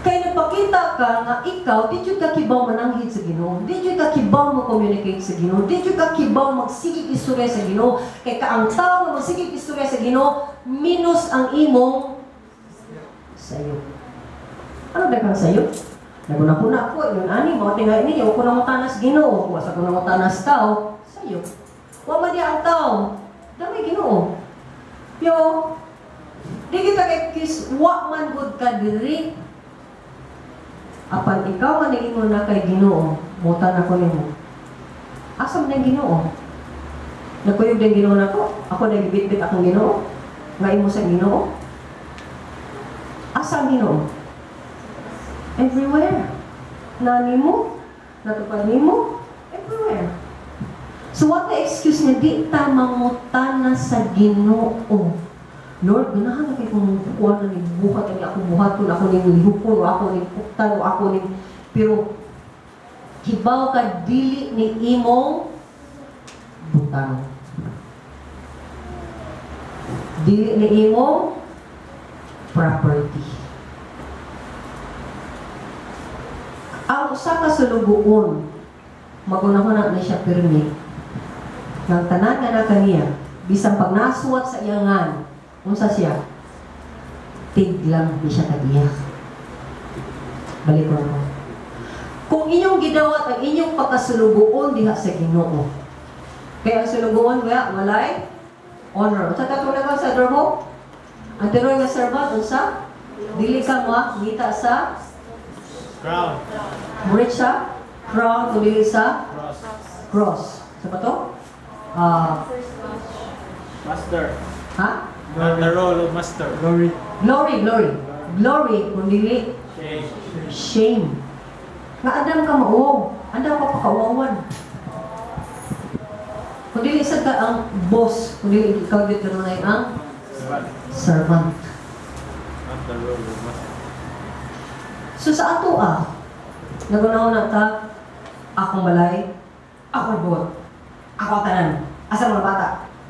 Kaya nagpakita ka nga ikaw, di ka kibaw mananghid sa Ginoo. Di ka kibaw mag-communicate sa Ginoo. Di ka kibaw magsigig istorya sa Ginoo. Kaya ka ang tao na magsigig istorya sa Ginoo, minus ang imong sayo. Ano dagang sayo? Naguna-kuna ako, yun ani, mga tingay niyo, kung namutanas Ginoo, wasa kung namutanas tao, sayo. Wama di ang tao, dami Ginoo. Yo, di kita kay kis, wa man good ka diri. Apan ikaw man ingon na kay Ginoo, mutan ako nimo. Asa man ang Ginoo? Nagkuyog din Ginoo nako. Ako nagibit-bit akong Ginoo. Nga imo sa Ginoo. Asa ang Ginoo? Everywhere. Nani mo, natupad nimo, everywhere. So what the excuse nga di ta mangutan na sa Ginoo? Lord, ganahan na kayo kung kuha na ni buhat, ako buhaton, ako ni lihupon, o ako ni puktan, o ako ni... Pero, hibaw ka dili ni imong butang. Dili ni imong property. Ang usa ka sulugoon, magunahon na siya pirmi. Nang tanan nga na kaniya, bisang pag nasuwat sa iyangan, unsa siya? Tiglang di siya kagiya. Balik ko. Kung inyong gidawat ang inyong pagkasulugoon diha sa Ginoo. Kaya ang sulugoon walay honor. Sa katulad sa trabaho, ang tiroy nga servant unsa? Dili ka ngita sa Crown. murit sa crown, dili sa cross. Sa ba to? Master. Ha? The role of master. Glory, kung dili shame. Nga andam ka maong, andam ka pakawawan. Kung dili isa ka ang boss, kung dili ikaw dito na ang servant. Not the role of master. So sa ato nagunaw na ta, akong balay, ako'y buot, ako tanan, asa mga bata,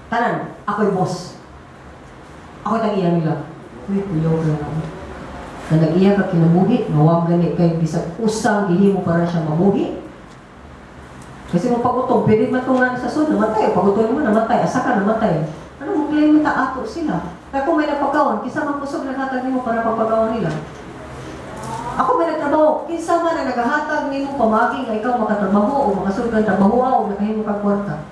tanan, ako'y boss. Ako'y tag-iya nila. Uy, kuyaw ka na. Na nag-iya ka kinabuhi, nawag gani kay bisag usang gihimo para siya mabuhi. Kasi mo pagutong, pwede matungan sa sunod, namatay. Pagutong mo, namatay. Asa ka, namatay. Ano mo, claim mo ato sila. Kaya kung may napakawan, kisa man kusog naghatag mo para papagawan nila. Ako may nagtrabaho, kinsa man na naghahatag nimo pamagi nga ikaw makatrabaho o makasulod kang trabaho o nakahimo kang kwarta.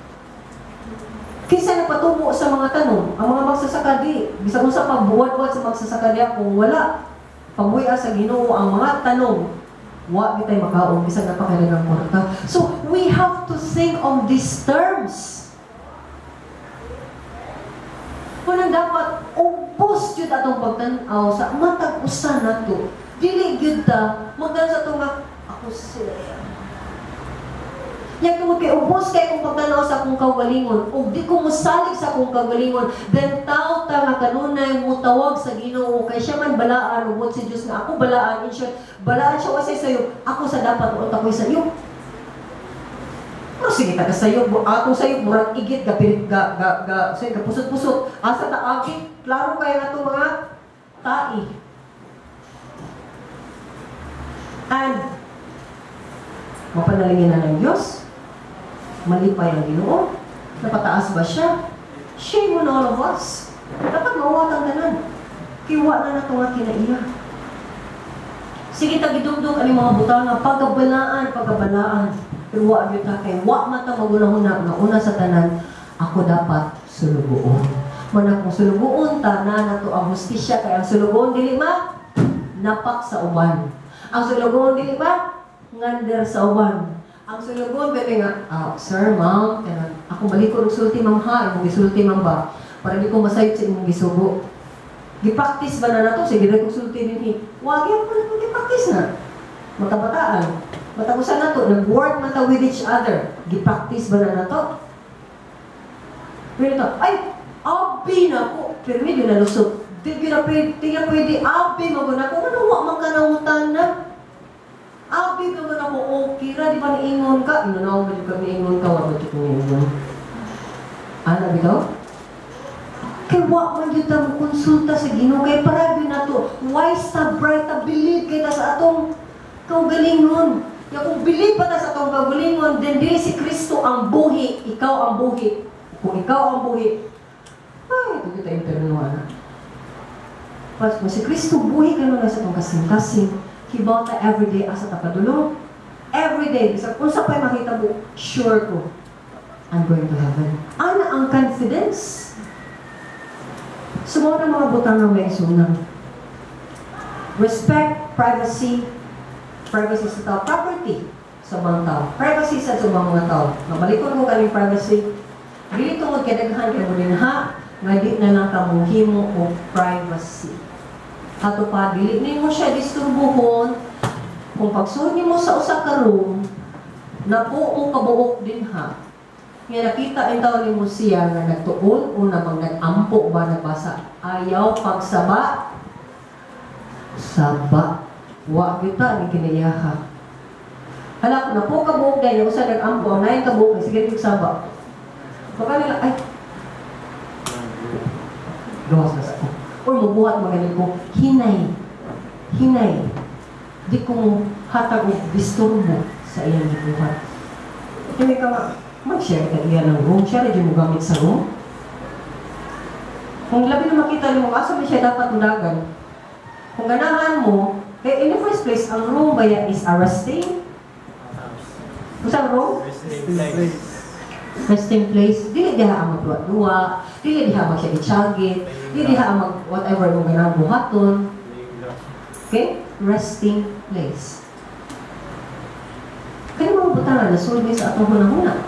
Kinsa nagpatubo sa mga tanong, ang mga magsasaka di, bisag unsa pagbuwad-buwad sa magsasaka diya kung wala pamuya sa Ginoo ang mga tanong, wa bitay makaon bisag napakalagang kwarta. So we have to think on these terms. Kung dapat ubos jud atong pagtan-aw sa matag usa nato. Dili gyud ta magdan sa tunga ako sila. Nya tungod kay ubos kay kung pagtanaw sa akong kagalingon ug di ko mosalig sa akong kagalingon, then tao ta nga kanunay mutawag sa Ginoo kay siya man balaan ug si Dios nga ako balaan, in short, balaan siya wasay sayo, ako sa dapat uot ako'y sayo. Pero sige ta sayo, atong sayo murag igit gapilit ga say kapusot-pusot asa ta agit klaro kay nato mga tai. And mapanalingin na ng Diyos, malipay ang Ginoo, napataas ba siya? Shame on all of us. Dapat mawatang tanan. Kiwa na nato nga kinaiya. Sige tagidugdog ang mga butanga, pagkabalaan. Pero wa gyud ta kay wa man ta magunahuna nga una sa tanan, ako dapat sulugoon. Man akong sulugoon ta na nato ang hustisya kay ang sulugoon dili napak sa uban. Ang sulugoon dili ngander sa uban. Ang sulugon, bebe nga, sir, ma'am, ako balik ko sulti ma'am ha, imong gisulti ma'am ba? Para di ko masayot sa imong gisugo. Gipraktis ba na nato? Sige na kong sulti din wag yan pa na itong gipraktis na. Magkabataan. Matagusan na to, nag-work mata with each other. Gipraktis ba na nato? Pero ito, ay, abi na ko. Pero medyo nalusot. Di na pwede, abi maguna ko. Ano, wak man ka nangutan na? Abi ka man ako, okay ra, di ba niingon ka? Inunaw ba di ka niingon ka? Wala ba ito niingon? Ano, bitaw? Kaya wak man yun ta konsulta sa Ginoo kay para yun na to. Why sa bright na believe kita sa atong kaugalingon? Ya kung believe pa ta sa atong kaugalingon, then dili si Kristo ang buhi, ikaw ang buhi. Kung ikaw ang buhi, ay, ito kita internuan na. But kung si Kristo buhi ka na sa atong kasing-kasing, hibaw ta everyday asa ta padulong. Everyday, bisa kung sa pa'y makita mo, sure ko, I'm going to heaven. Ana ang confidence. Sumuna mga butang ng may sunang. Respect, privacy sa tao, property sa mga tao. Privacy sa mga tao. Mabalikon mo kaning privacy. Dili tungod kadaghan kay mo din ha, nga di na lang kamuhimo o privacy. Ato pa, dili mo siya disturbuhon. Kung pagsuon mo sa usa ka room, nabuo kabuok din ha. Nga nakita ang tao ni mo siya nga nagtuon o namang nag-ampo ba nagbasa. Ayaw pagsaba. Saba. Wa kita ni kinayaha. Hala ko na po kabuok dahil usa nag-ampo, na yung kabuok, sige yung saba. Baka nila, ay, gawas na sa ko. Or mabuhat mga ko, hinay. Hinay. Di ko mo hatag o disturbo sa iyang gibuhat. Hindi ka mag-share ka iya ng room. Siya rin mo gamit sa room. Kung labi na makita mo, asa mo siya dapat undagan. Kung ganahan mo, in the first place, ang room ba yan is a resting? Usang room? Resting place. Resting place. Dili diha ang magduwa-duwa, dili diha mag siya gitsagit, dili diha ang mag whatever mong ganang buhaton. Okay? Resting place. Kaya mga butangan na sulmi sa atong hunahuna.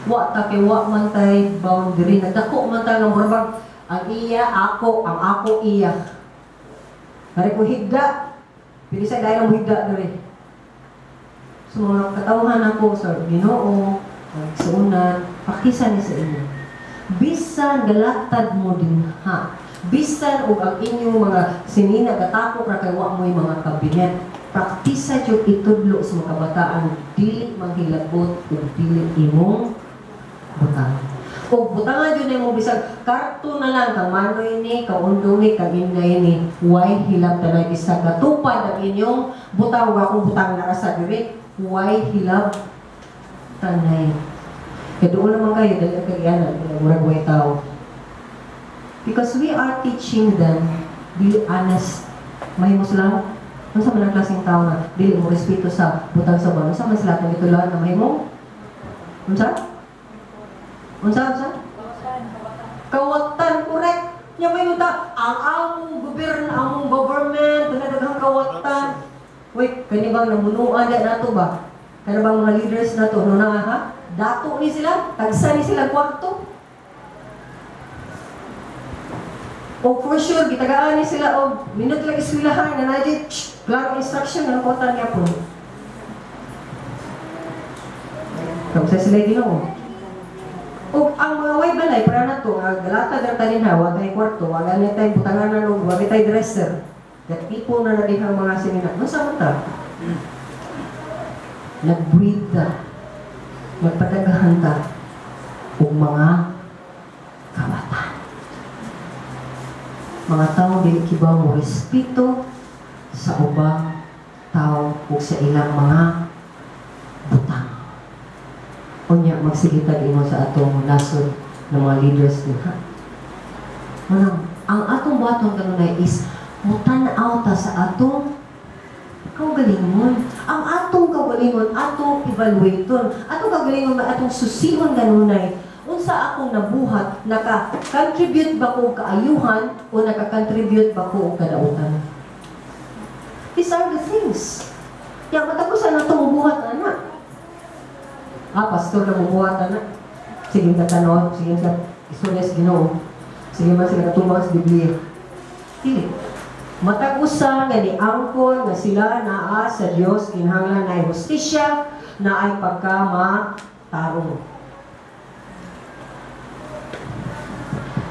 Wa ta kay wa man tay boundary. Nagdako man ta ng murabag ang iya, ako, ang ako, iya. Kaya ko higda. Pili sa dahil ang higda diri. So mga katawhan ako sa Ginoo, nagsuunan, pakisa ni sa inyo. Bisan galatad mo din ha. Bisan og ang inyong mga sinina katapok ra kay wa mo'y mga kabinet. Praktisa jud itudlo sa mga kabataan dili manghilabot ug dili imong butang. Ug butangan jud imong bisag karto na lang kang manoy ni, kaundo ni, kag ingay ni, way hilab tanay bisag katupad ang inyong butang wa kung butang na sa diri, way hilab tanay. Kaya doon naman kayo, dahil kagayanan, murag way tao. Because we are teaching them, be honest. Mahimos lang, kung sa mga klaseng tao na, dili mo respeto sa butang sa bano, sa mas lahat ng itulaan na mahimo? Unsa? Unsa? Kawatan, correct. Yung may muta, ang among gobyerno, among government, nadaghang kawatan. Wait, kanibang namunuan na nato ba? Kanibang mga leaders na to, no na ha? Dato ni sila, tagsa ni sila kwarto. O for sure, gitagaan ni sila o minute lang iswilahan na nadit, klaro instruction ng kota niya po. Kapsa sila Ginoo. O ang mga way balay, para na to, galata ng talinhawa, tayo kwarto, wala na tayo butangan na nung, wala tayo dresser. Gatipon na nadihang mga sinina. Masa mo ta? Nag-breathe ta. Magpadagahan ta. O mga kawatan. Mga tao dili kibaw mo respeto sa ubang tao o sa ilang mga butang. Unya magsigitag imo sa atong nasod ng mga leaders niya. Manang ang atong batong kanunay is mutan-aw ta sa atong kaugalingon. Ang atong kaugalingon atong evaluaton. Atong kaugalingon atong susihon kanunay. Unsa akong nabuhat, naka-contribute ba ko kaayuhan o naka-contribute ba ko kadautan? These are the things. Yang matapusan na itong buhat, anak. Pastor na bubuhat, anak. Sige ka tanong, sige ka istorya sa Ginoo. Sige man sila katumbang sa Biblia. Dili. Matapusan nga ni angkon nga sila naa sa Dios kinahanglan na ay hustisya, na ay pagkamatarong.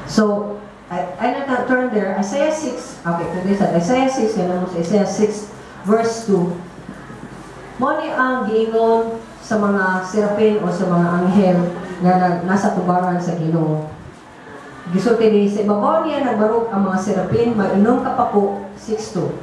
So, I not turn there, Isaiah 6, okay, today sa Isaiah 6, yan mo sa Isaiah 6, verse 2. Moni ang giingon sa mga serapin o sa mga anghel na nasa tubaran sa Ginoo. Gisulti ni sa ibabaw niya nagbarog ang mga serapin, mainom kapako, 6-2.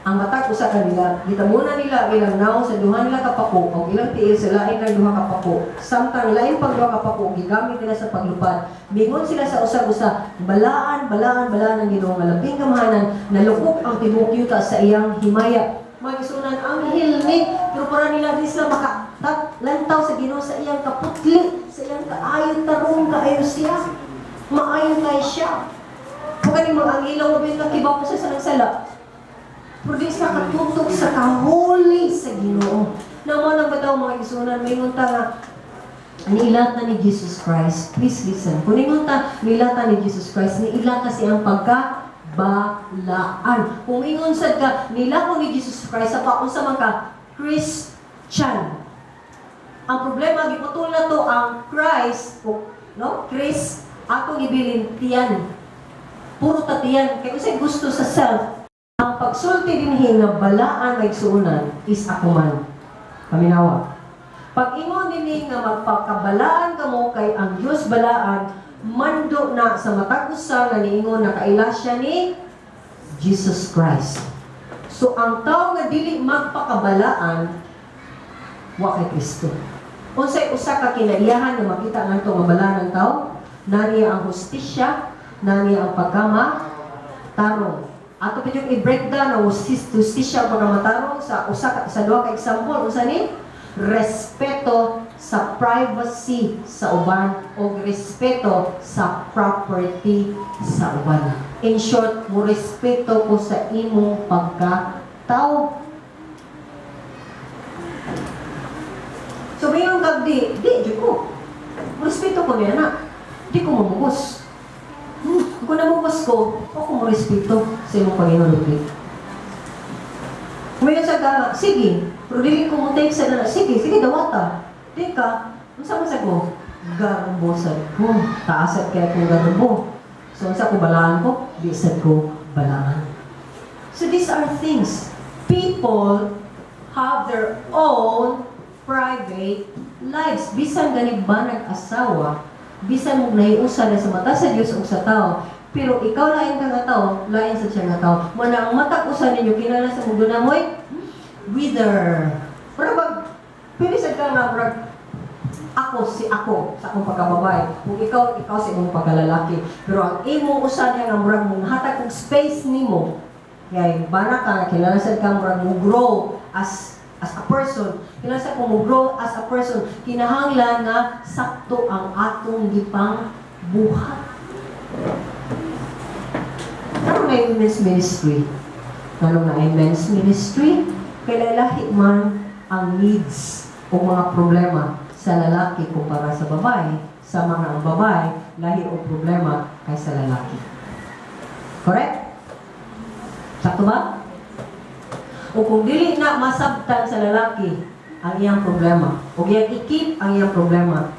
Ang matag usa kanila, gitamuna nila ilang naw sa duha nila kapako o ilang tiil sa lain ng duha kapako. Samtang lain pag duha kapako gigamit nila sa paglupad. Mingon sila sa usag-usa, balaan ang Ginoo nga labing kamahanan, nalukop ang tibuok yuta sa iyang himaya. Magisunan ang hilmi, pero para nila di sila makalantaw sa Ginoo sa iyang kaputli, sa iyang kaayon tarong kaayo siya. Maayon kay siya. Kung kaning mga angilaw mo bin nakibaw ko sa nagsala. Pero di sila katutok sa kahuli sa Ginoo. Namo nang bataw mga isunan, mingon ta nga niilata ni Jesus Christ. Please listen. Kung ningon ta niilata ni Jesus Christ, niilata siyang pagkabalaan. Kung ingon sad ka nilako ni Jesus Christ sa paunsa man ka Christian. Ang problema giputol na to ang Christ, no? Chris ato gibilin tiyan. Puro tatiyan kay usay gusto sa self. Ang pagsulti dinhi nga balaan may suunan is ako man. Paminawa. Pag ingon dinhi nga magpakabalaan kamo kay ang Dios balaan, mando na sa matag usa nga niingon na kaila siya ni Jesus Christ. So ang tao nga dili magpakabalaan wa kay Kristo. Unsay usa ka kinaiyahan nga makita ngadto nga balaan ng tao, naniya ang hustisya, naniya ang pagkamatarong. Ato pa yung i-breakdown ang hustisya o pagkamatarong sa duha ka example. Unsa ni? Respeto sa privacy sa uban o respeto sa property sa uban. In short, mo respeto ko sa imong pagkatao. So mayon kag di jud ko. Mo respeto ko niya na. Di ko mamugos. Kung namugos ko, ako mo respeto sa imong Panginoon. Kumayon sa gama, sige, pero dili ko mo take sa na, sige, dawata. Di ka, unsa man sa ko? Garbosan ko. Taasat kaya kong garbo. So, unsa ko balaan ko? Di sad ko balaan. So, these are things. People have their own private lives. Bisan ganit ba nag-asawa, bisan mo naiusa na sa mata sa Diyos o sa tao, pero ikaw lain ka nga tao, lain sa siya nga tao. Muna ang matag-usa ninyo, kinala sa mundo na mo'y wither. Pero pwede sa ka nga, ako sa akong pagkababay. Kung ikaw sa imong pagkalalaki. Pero ang imo usa niya nga murag mong hatag kong space nimo. Kaya bana ka, kinala sa ka murag mo grow as a person. Kinala sa kung mo grow as a person, kinahanglan na sakto ang atong gipang buhat. Ano na yung men's ministry? Ano na yung men's ministry? Kailalahi man ang needs o mga problema sa lalaki kumpara sa babae, sa mga ang babae, lahi o problema kay sa lalaki. Correct? Sakto ba? O kung dili na masabtan sa lalaki ang iyang problema, o iyang ikip ang iyang problema,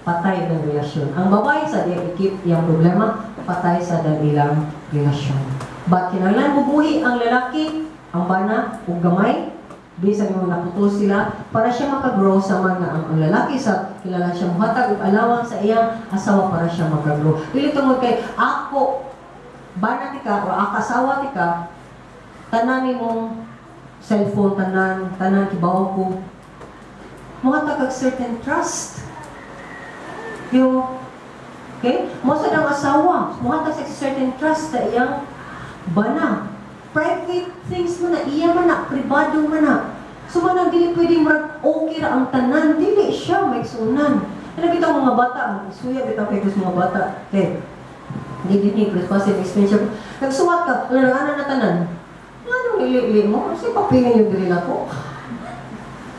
patay ng relasyon. Ang babae sa iyang ikip iyang problema, patay sa ilang relasyon. But kinahanglan bubuhi ang lalaki, ang bana, o gamay, bisan yung naputol sila, para siya makagrow sa mga ang lalaki sa kilala siya muhatag o alawang sa iyang asawa para siya makagrow. Dili tungod kay ako, bana tika o akasawa tika, tanan mong cellphone, tanan kibaw ko, muhatag kag certain trust. Yung okay? Mo sa ng asawa, muhatag sa certain trust sa iyang bana. Private things mo na, iya man na, privado man na. So manang dili pwedeng marag okay ra ang tanan, dili siya may sunan. Ano bitaw mga bata, suya bitaw kay mga bata. Okay. Hindi passive expensive. Nagsuwat ka, ano na tanan? Ano nilili mo? Kasi papingin yung dili nako.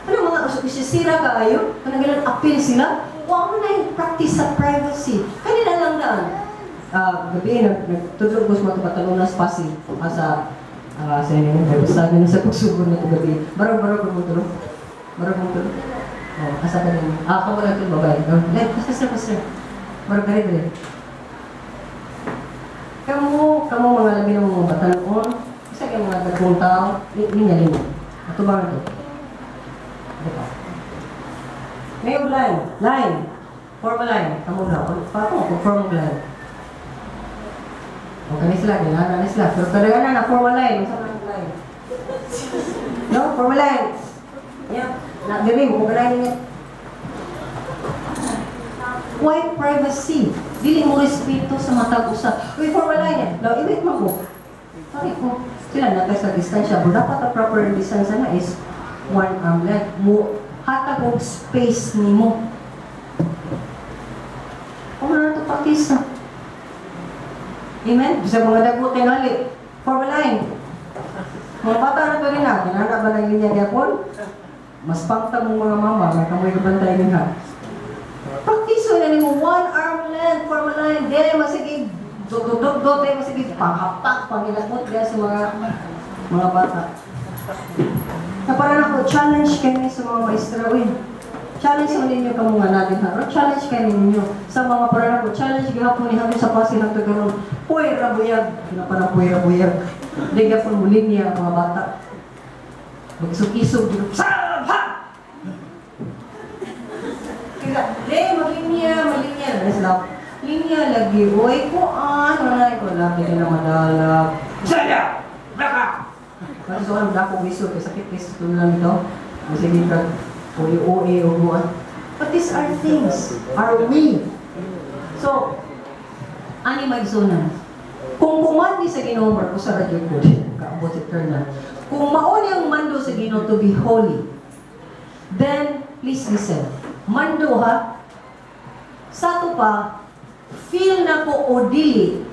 Ano mga isisira ka ayo? Kanang ganun appeal sila? Huwag mo na yung practice sa privacy. Kanina lang daan. Gabi, nagtudlog ko sa mga patalunas pasi. Sa inyo, basta na sa pagsugod na ito gabi. Barang mo tulog. Asa ka din. Ako lang ito, babae. Pastor. Barang ka rin. Kamu mga labi ng mga batanoon, isa kayo mga dagong tao, linya. Ito ba ito? Ito pa. Ngayon line. Formal line. Kamu na. Paano formal line? O kanis sila, kailangan sila. Pero kadang-kadang na formal line. Masama ang line. No? Formal line. Yeah. Nagdirim, kung ganahin niya. Why privacy? Dili mo respeto sa matag usa. Uy, formal line yan. No, iwit mo ko. Sorry ko. Sila natin sa distansya. But dapat ang proper distance na is 1 arm length. Mo hatag og space nimo. Kung na ito pakisa. Amen? Sa mga dagot ay nali. Formal line. Mga bata na ito rin na. Ginana ba ng linya gyapon? Mas pangtang mong mga mama. May kamoy kabantay nyo ha. Praktiso na nimo 1 arm length. Formal line. Dili masigig. Dot ay masigig. Panghapak. Pangilakot dyan sa mga bata. Kaparan ako, challenge kayo sa mga maestra. Challenge mo ninyo ka mga natin ha. Challenge kayo ninyo sa mga parang ako. Challenge gihapon ni Hapon sa pasin ang tagaroon. Puy, rabuyag. Pinapanang puy, rabuyag. Hindi gapon mulin niya ang mga bata. Magsukisog. Sarap ha! Kaya, malinya. Linya lagi, oy ko wala ko labi na madalag. Saya! Baka! Kasi so, ang dako biso, kaya sakit kasi ito lang ito. Kasi kita, oi-oi, umuan. But these are things, are we? So, ani maigsunan. Kung kumandi sa Ginoo, ko sa radyo ko, kaabot eternal. Kung mauni ang mando sa Ginoo to be holy, then, please listen. Mando ha, sa to pa, feel na ko o dili,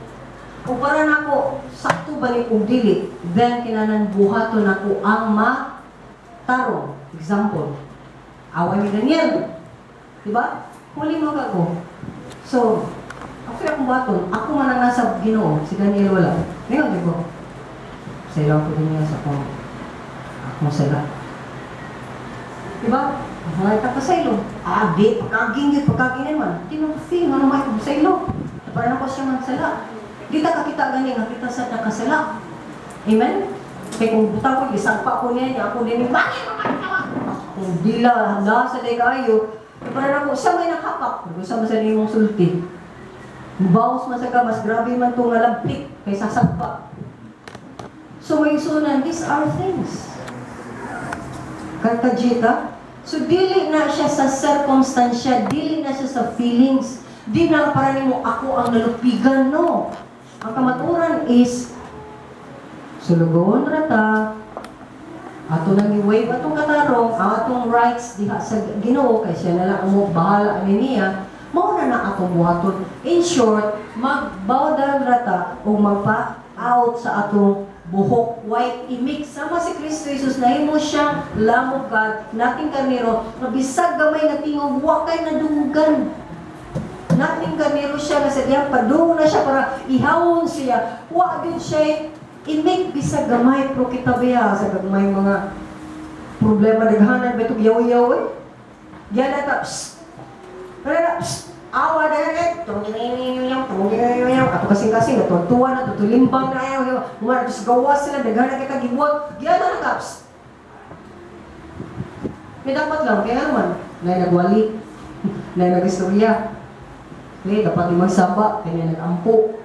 o para na ko sakto balik o dili, then kinanan buhato na ko ang matarong. Example, awan ni Daniel. Diba? Huli mo ka ko. So, after akong baton, ako man ang nasa Ginoo, si Daniel wala. Ngayon, di ba? Sa ilaw ko din niya sa akong sala. Diba? Mga tapasaylo. Di, pagkaging naman. Di mo feel, ano may pasaylo. Para na ko siya magsala. Di ta kakita gani, nakita sa nakasala. Amen? Kaya kung buta ko, isang pa ko niya, ako din yung, bakit kung dila, handa sa day kayo, para na ko, siya may nakapak. Gusto mo sa mong sulti. Bawas man sa ka, mas grabe man itong nalagpik kaysa sagpa. So may sunan, these are things. Kartajita, so dili na siya sa circumstansya, dili na siya sa feelings, di na para nimo ako ang nalupigan, no. Ang kamaturan is, sulugon rata, ato nang i-wave atong katarong, ang atong rights diha sa Ginoo, kay siya na lang mo bahala ani niya, mao na atong buhaton. In short, magbawdan rata o magpa-out sa atong buhok, white imix. Sama si Kristo Jesus na imo siyang Lamb of God, nating karnero, na bisag gamay na tingog, wakay na dungan. Nating karnero siya na sa diya, padung na siya para ihawon siya. Wa din siya imig bisag gamay, pero kita biya sa gamay mga problema naghanan, betog yaw-yaw eh. Yan na ta, psst! Awa dahil ato kasing-kasing, ato tuwa na, ato limbang na ayaw, mga ato gawas sila, daghan na kita gibuhat, yan na nakaps. May dapat lang, kaya naman, na nagwali, na nag-istorya, dapat limang saba, kaya nag-ampo.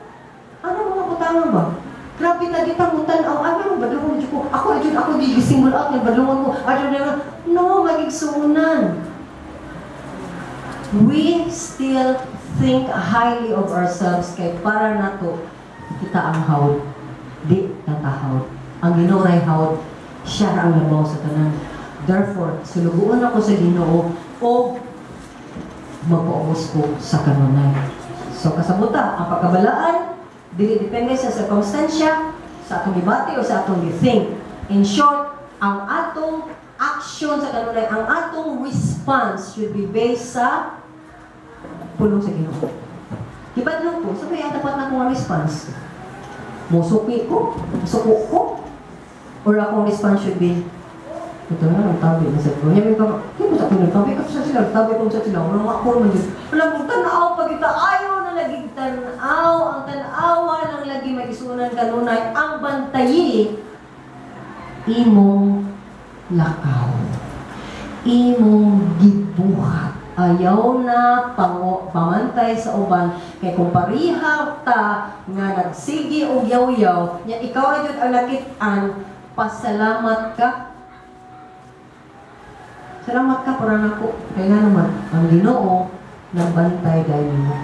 Ano mga kutangan ba? Grabe na di pangutan, ano badlungon ko, ako gigising out, badlungon ko, no, magigsuunan. We still think highly of ourselves kay para nato kita ang hawd, di tatahawd. Ang Ginoo ray hawd, siya ang labaw sa tanan. Therefore, suluguon ako sa Ginoo o magpaubos ko sa kanunay. So kasabuta, ang pagkabalaan, dili depende sa circumstansya, sa atong gibati o sa atong githink. In short, ang atong action sa kanunay, ang atong response should be based sa pulong sa Ginoo. Ibadlong po, sabi ang dapat na akong response. Musuki ko, musuko ko, or akong response should be, ito na, nagtabi na sa ko. Hindi mo sa akin nagtabi ka sa sila, nagtabi ko sa sila, walang ako naman yun. Walang kong tanaw, pag ita ayaw na laging tanaw, ang tanawa lang lagi mag-isunan kanunay, ang bantayi, imong lakaw, imong gibuhat. Ayaw na pamantay sa uban kay kung pariha ta nga nagsigi og yaw-yaw nya ikaw ra jud ang nakit-an, pasalamat ka. Salamat ka para nako kay nga naman ang Ginoo nagbantay dahil mo.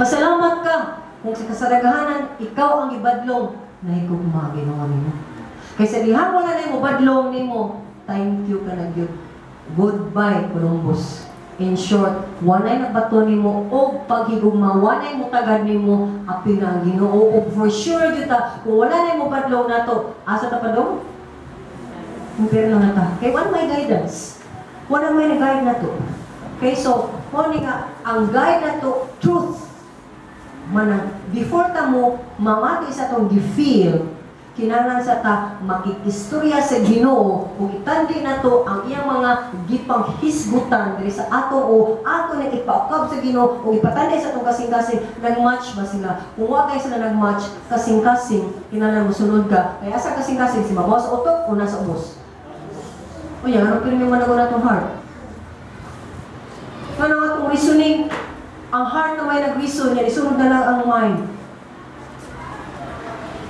Pasalamat ka kung sa kasaragahanan ikaw ang ibadlong nahigugma Ginoo nimo. Kay sa diha wala na mo badlong nimo, thank you ka na gyud. Goodbye, Columbus. In short, wanay nabato nimo o paghigugma, wanay mo tagad nimo apil na ang Ginoo. O for sure juta, kung wala na mo padlong nato, asa ta padong? Impyerno na ta. Kay one may guidance. Wala may nag-guide na to. Okay, so, kung nga, ang guide na to, truth. Manang, before ta mo, mamati sa tong gi-feel, kinahanglan sa ta makikistorya sa Ginoo ug itandi na to ang iyang mga gipanghisgutan diri sa ato o ato na ipaukab sa Ginoo ug ipatanday sa atong kasing-kasing nag-match ba sila. Kung wa kay sila nag-match kasing-kasing kinahanglan mosunod ka kay asa kasing-kasing si mabaw sa utok o nasa ubos. Unya ano kini man nagon atong heart. Ano atong reasoning? Ang heart na may nag-reason niya, isunod na lang ang mind.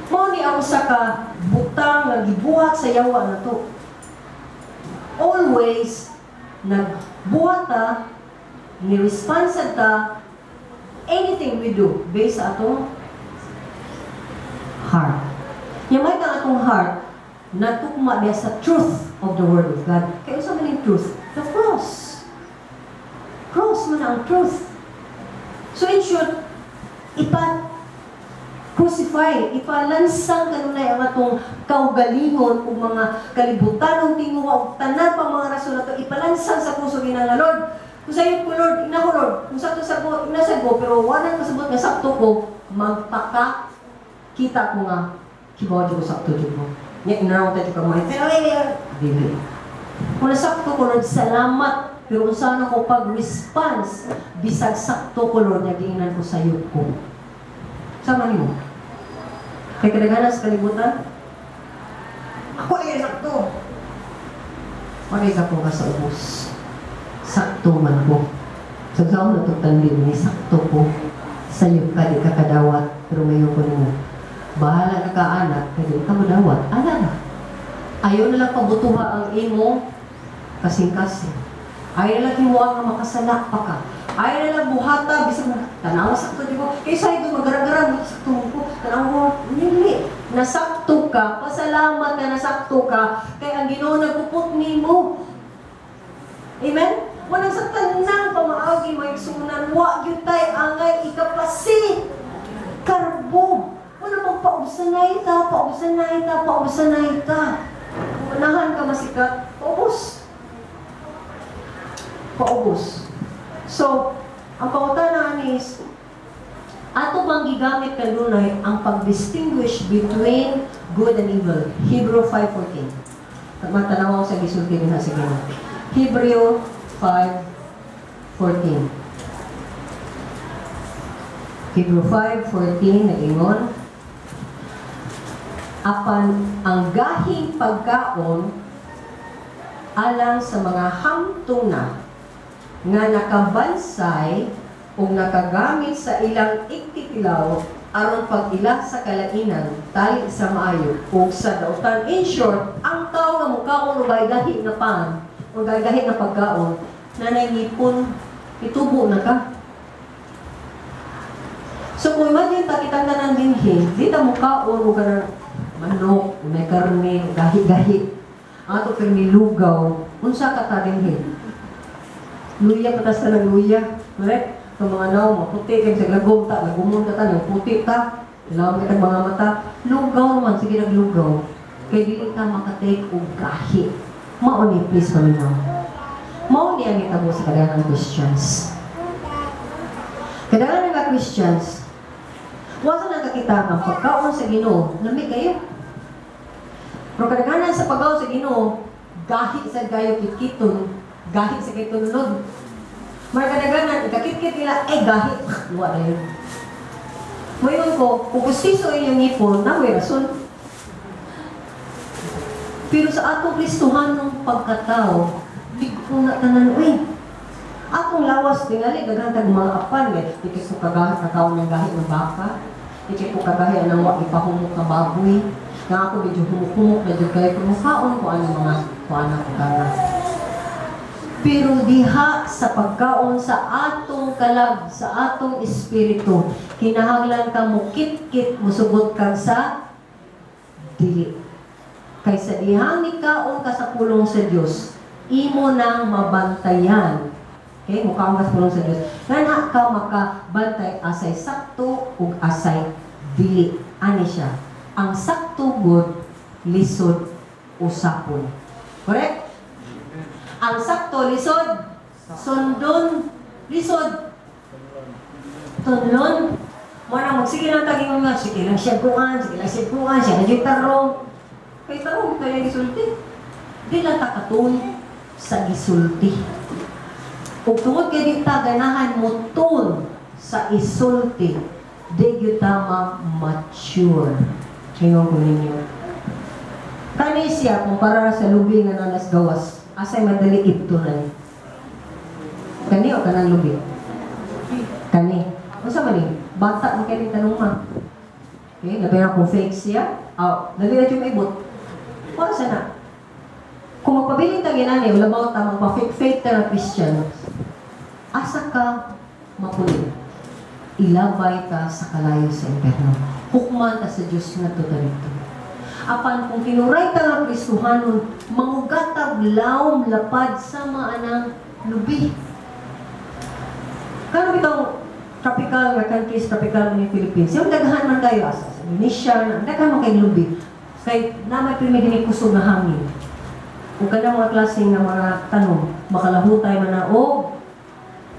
Mao ni ang usa ka butang nga gibuhat sa yawa na to. Always nagbuhat ta, ni-response ta, anything we do based sa atong heart. Yung may kang atong heart, natugma niya sa truth of the Word of God. Kaya sa maning truth? The cross. Cross man ang truth. So in short, crucify, ipalansang kanunay ang atong kaugalingon o mga kalibutan ng tinguha o tanan pang mga rason na ito, ipalansang sa puso ginang nga, Lord. Kung sa'yo ko, Lord, ina ko, Lord, kung sakto sa ko, inasag ko, pero walang kasabot na sakto ko, magpaka, kita ko nga, kibaw ko sakto ko. Nga, inarawang tayo ka mga, pero dili. Kung nasakto ko, Lord, salamat. Pero kung saan ako pag-response, bisag sakto ko, Lord, nagiinan ko sa iyo ko. Sama niyo. Kaya kadaganan sa kalibutan, ako ay sakto. Maray ka po ka sa ubos. Sakto man ko. So, saan na itong tandin ni sakto ko. Sa iyo ka, di ka kadawat. Pero mayo ko nila. Bahala na ka, anak. Kaya di ka madawat. Ala na. Ayaw na lang pabutuha ang imo kasing-kasing. Ayaw na lang himuang na makasanak pa ka. Ayaw na lang buhata, bisag na, tanawa sakto, di ba? Kaysa ito, magaragara, sakto ko, tanawa, nili. Nasakto ka, pasalamat na nasakto ka, kaya ang Ginoo nagpuput nimo. Amen? Walang sa tanang pamaagi, may sunan, wa yun tayo, angay, ikapasi, karbo. Wala pang paubsanay ta. Unahan ka masikat, paubos. So, ang pangutanan is, ato bang gigamit kanunay ang pag-distinguish between good and evil. Hebrew 5:14. Matanaw ako sa gisulti din sa Ginoo. Hebrew 5:14. Hebrew 5:14 na ingon, apan ang gahing pagkaon alang sa mga hamtong na nga nakabansay o nakagamit sa ilang iktitilaw aron pag-ila sa kalainan tali sa maayo o sa dautan. In short, ang tao nga mukaon o gahi na pan o gahi na pagkaon na nangipon, itubo na ka. So kung imagine ta kitang tanan dinhi, di ta mukaon o ganang manok, may karne, gahi-gahi. Ato pero nilugaw, unsa ka ta dinhi? Luya patas na ng luya. Correct? Itong mga naw, maputi kayo sa lagom ta, lagumon ka ta, puti ta, ilawang kita mga mata. Lugaw naman, sige naglugaw. Kaya dili ka makatake o gahi. Mauni, please kami na. Mauni ang itabo sa kadang Christians. Kadang nga Christians, wasa nang kakita ng pagkaon sa Ginoo, lamig kayo. Pero kadang sa pagkaon sa Ginoo, gahi sa gayo kikiton, gahi sa kay tunod. Maragadagan, ikakit-kit nila, gahi. Luwa na yun. Ngayon ko, kung gustiso yung ngipon, na may rason. Pero sa atong Kristohanong pagkatao, bigko na tanan, atong lawas tingali, gagantag mga apan, ikit ko kakao ng gahi ng baka, ikit ko kagahi ng ipahumok na baboy, nga ako medyo humuk-humok, medyo kaya kumukaon ko ano mga kuana ko kara. Pero diha sa pagkaon sa atong kalag, sa atong espiritu, kinahanglan ka mo kit-kit, musugot ka sa dili. Kaysa dihang nikaon ka sa pulong sa Diyos, imo nang mabantayan. Okay, mukha ka sa pulong sa Diyos. Nga ka makabantay asay sakto ug asay dili. Ani siya. Ang sakto good, lisod, usapon. Correct? Ang sakto, lisod, sundon, lisod, tunlon. Muna, magsige lang taging mga, sige lang siya kuhan, siya na yung tarong. Kaya tarong, ito yung gisulti. Di lang takatun sa gisulti. Kung tungod kayo di ganahan mo tun sa isulti, di yung tama mature. Tingnan ko ninyo. Kani siya, kumpara sa lubi nga nanas gawas, asay madali ito na. Kani o kanang lubi? bata mo kayo tanong ma. Okay, nabihan kung fake siya. Nabihan yung ibot. Para sana. Kung magpabiling ta ginani, wala ba ta magpa-fake ta na Christian, asa ka mapunin? Ilabay ta sa kalayo sa impyerno. Hukman ta sa Diyos nga totalito. Apan kung kinuray ta nga Kristohanon, mangugatag lawom lapad sa maanang lubi. Kano bitong tropical nga countries, tropical man yung Philippines, yung daghan man kayo asa sa Indonesia, daghan man kayo lubi. Kay naman primi din kusog na hangin. Kung ka mga klaseng nga mga tanong, makalahutay man na,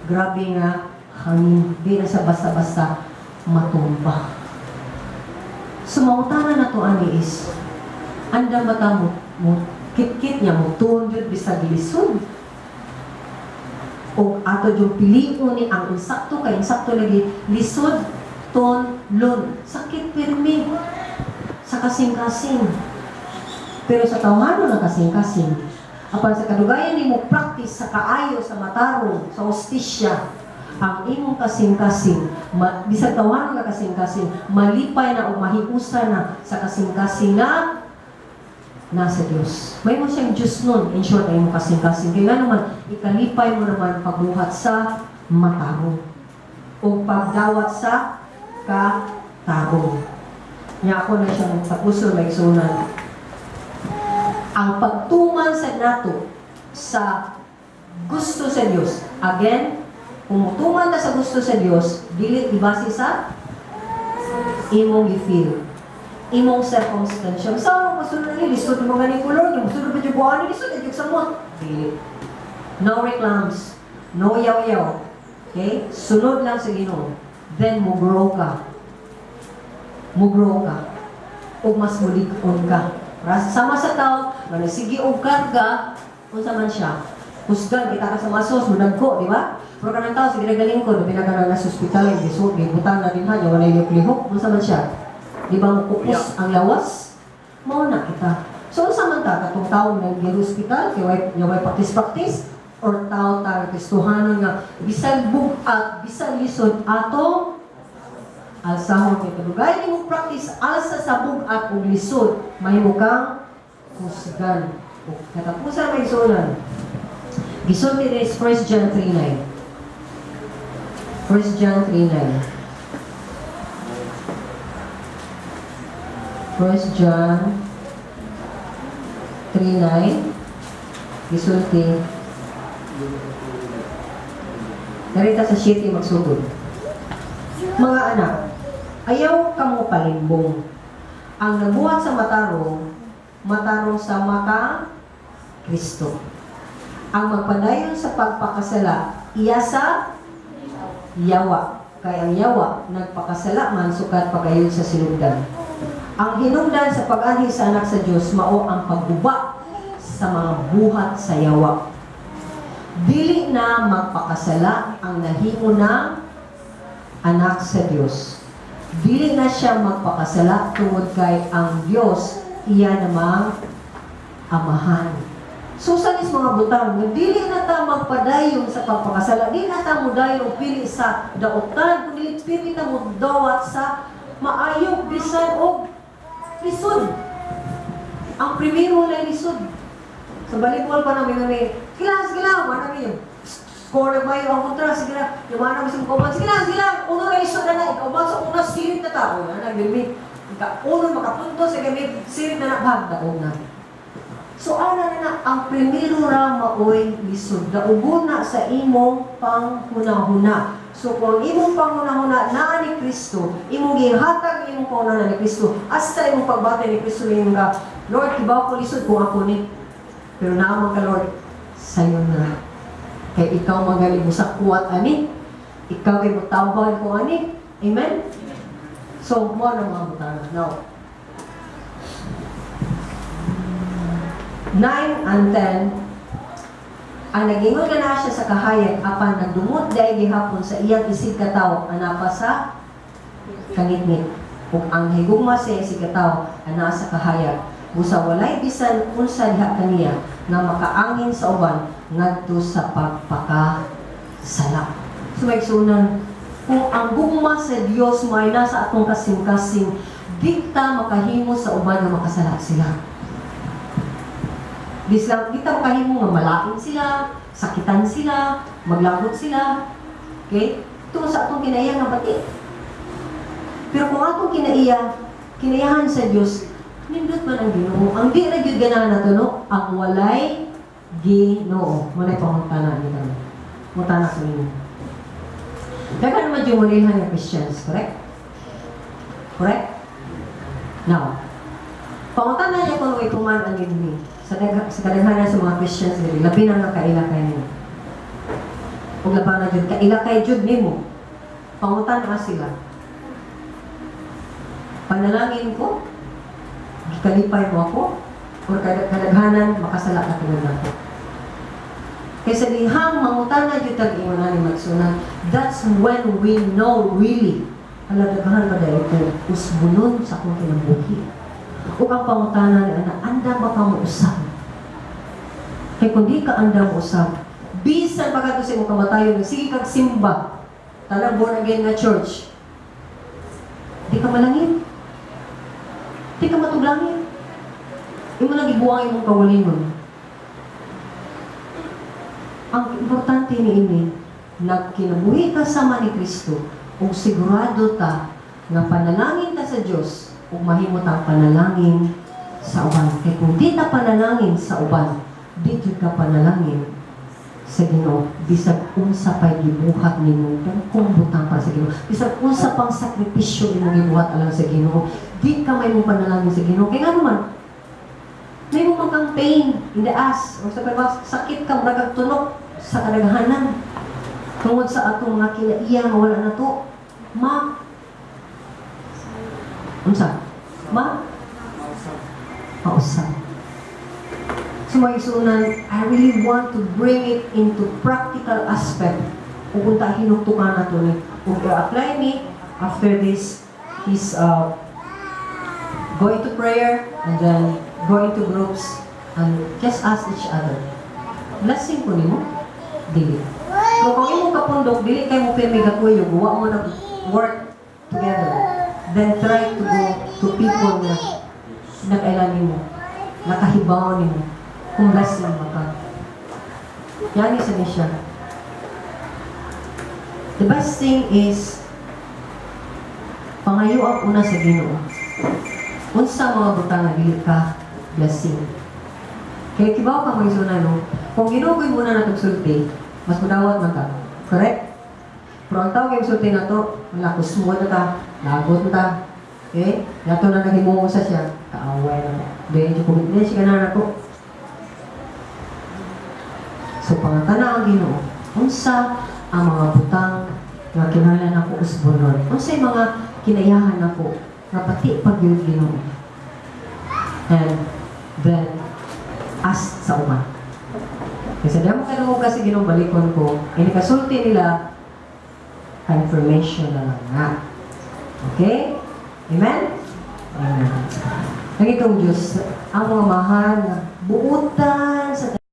grabe nga hangin, di na sa basta-basta matumba. Sumautana na to ani is, anda mata mo kit-kit niya mo, tuon yun bisag lisod. O ato yung piliun ni ang insakto kay insakto lagi lisod ton lon sakit pirmi sa kasing-kasing, pero sa tawhano na kasing-kasing apan sa kadugayan ni mo practice sa kaayo sa matarong sa hostisya ang imong kasing-kasing bisag tawhano na kasing-kasing malipay na o mahiusa na sa kasing-kasing na nasa Diyos. May mo siyang Diyos nun. In short, ay mo kasing-kasing. Kaya naman, ikalipay mo naman pagbuhat sa matarong. O pagdawat sa katarong. Niya ako na siyang tapuso may sunan. Ang pagtuman sa nato sa gusto sa Diyos. Again, kung mutuman na sa gusto sa Diyos, dili ibase sa imong i-feel. Imong circumstantial. Sa mga masunod na lisod ng mga ni kulor, yung masunod ba yung buwan ni lisod, yung sa mo. No reclams. No yaw-yaw. Okay? Sunod lang sa Ginoo. Then, mo-grow ka. Mo-grow ka. O mas mulig-on ka. Sama sa tao, nagsige og karga, kung sa man siya. Husgan, kita ka sa masos, munagko, di ba? Pero ka ng tao, sige nagaling ko, pinagana na sa hospital, yung butang na din ha, yung wala yung lihok, kung sa man siya. Di ba mo kupos ang lawas? Mauna kita. So, sa man ta, katong taong nag-hospital, kaya may practice-practice, or tao ta, Kristohanon nga, bisag bugat, bisag lisod, ato, alsahon kay kadugay, mo practice, alsa sa bugat o lisod, may mukang husgan. Katapusan may sunan. Gisulti is 1 John 3:9. 1 John 3:9. 1 John 3:9 gisulti narita sa sheet magsugod. Mga anak, ayaw kamo palimbong. Ang nabuhat sa matarong, matarong sa maka Kristo. Ang magpadayon sa pagpakasala, iya sa yawa. Kaya ang yawa, nagpakasala man sukat pagayon sa sinugdan. Ang hinungdan sa pag-anhi sa anak sa Diyos, mao ang pagguba sa mga buhat sa yawa. Dili na magpakasala ang nahimo ng anak sa Diyos. Dili na siya magpakasala tungod kay ang Diyos, iya namang amahan. So sa mga butang, dili na ta magpadayon sa pagpakasala, dili na ta mudayon pili sa daotan, kundi pili na mudawat sa maayong bisan o lisod. Ang primero na lisod. Sa balikbol pa namin kami, sige lang, mana namin yung score na ba yung ang kontra, sige lang, yung mana namin sa kuman, sige lang, uno na lisod na na, ikaw ba sa una sirit na tao, nagbibig, uno makapunto sa gamit, sirit na na, bagdaon na. So, ana na ang primero ra maoy lisod, daugon na sa imong panghuna-huna. So, kung imong panghuna-huna na ni Kristo, imong gihatag imong panghuna ni Kristo, hasta imong pagbati ni Kristo yung ka, Lord, kibaw ko lisod kung ako ni. Pero naamang ka, Lord, sa'yo na. Kaya ikaw magaling mo sa kuwat ani. Ikaw ay mo tambal ko ani. Amen? So, mo na mga butana. Now, 9 and 10, ang nagingon na siya sa kahayag, apan nagdumot dahil gihapon sa iyang isig kataw, anapa sa kangitngit. Kung ang higugma siya isig kataw, ana sa kahayag, busa walay bisan unsa diha kaniya na makaangin sa uban ngadto sa pagpakasala. So may sunan, kung ang gugma sa Dios may nasa atong kasing-kasing, di ta makahimo sa uban nga makasala sila. Di ta makahimo nga malain sila, sakitan sila, maglagot sila. Okay? Ito sa atong kinaiya nga bati. Pero kung atong kinaiyahan sa Dios, nindot man ang Ginoo. Ang di na gyud ganahan nato no, ang walay Ginoo. Walay pangutana ni kami. Mutana ko ninyo. Dagan naman yung mulihan ng Christians, correct? Correct? Now, pangutana niya kung may kuman ang hindi. Sa kadaghanan sa mga Christians nila, labi na nga kailakay nila. Kung laban na dyan, kailakay dyan nimo. Pangutan na sila. Panalangin ko, kalipay mo ako, o kadaghanan, makasala ka tulad ako. Kaysa dihang mangutan na dyan tag-iwan na ni Magsunan, that's when we know really, aladagahan ba dahil ito, usbunon sa akong kinabuhi. O ang pangutana ni Ana, anda ba ka mo usap? Kaya kung di ka anda mo usap, bisan pagkato sa imong kamatayon, sige kag simba, talang born again na church, di ka malangin. Di ka matuglangin. Imo lang ibuang imong kawalingon. Ang importante ni ini, nagkinabuhi ka sama ni Kristo, ug sigurado ta nga panalangin ta sa Dios ug mahimo ta panalangin sa uban. Kay kung di ta panalangin sa uban, di jud ka panalangin sa Ginoo. Bisag unsa pay gibuhat nimo kung butang pa sa Ginoo. Bisag unsa pang sakripisyo nimo gibuhat alang sa Ginoo, di ka may mo panalangin sa Ginoo. Kay nga naman, may mo kang pain in the ass o sa pagwas sakit ka murag tunok sa kadaghanan. Tungod sa atong mga kinaiya nga wala na to. Ma, unsa? Ma? Mausap. So mga isunan, I really want to bring it into practical aspect. Kung punta hinuktukan na ito ni. Kung i-apply ni, after this, is going to prayer, and then going to groups, and just ask each other. Blessing ko ni mo, dili. Kung imong kapundok, dili kayo mo pirmiga kuyo, guwa mo na work together. Then try to go to people na nakailan mo, nakahibaw ni mo, kung bless lang maka. Yan isa ni siya. The best thing is, pangayo ang una sa Ginoo. Unsa mga butang nga dili ka blessing. Kaya kibaw ka mga isuna, no? Kung ginugoy muna na itong sulti, mas madawat man ka. Correct? Pero ang tawag yung sulti na to, wala, kusmo na ta, lagot na ta. Okay? Yato na naghimungo sa siya, kaaway na ko. Dahil yung kumit siya na ko. So, pangatana ang Ginoo, unsa ang mga butang nga kinahanglan ako usbonon? Unsa yung mga kinayahan ako nga pati pag yung Ginoo? And then, ask sa uman. Kasi dahil mo kanungo kasi Ginoo balikon ko, inikasulti nila, confirmation na lang nga. Okay? Amen? Amen. Nagitong Diyos, ang mga mahal na buutan sa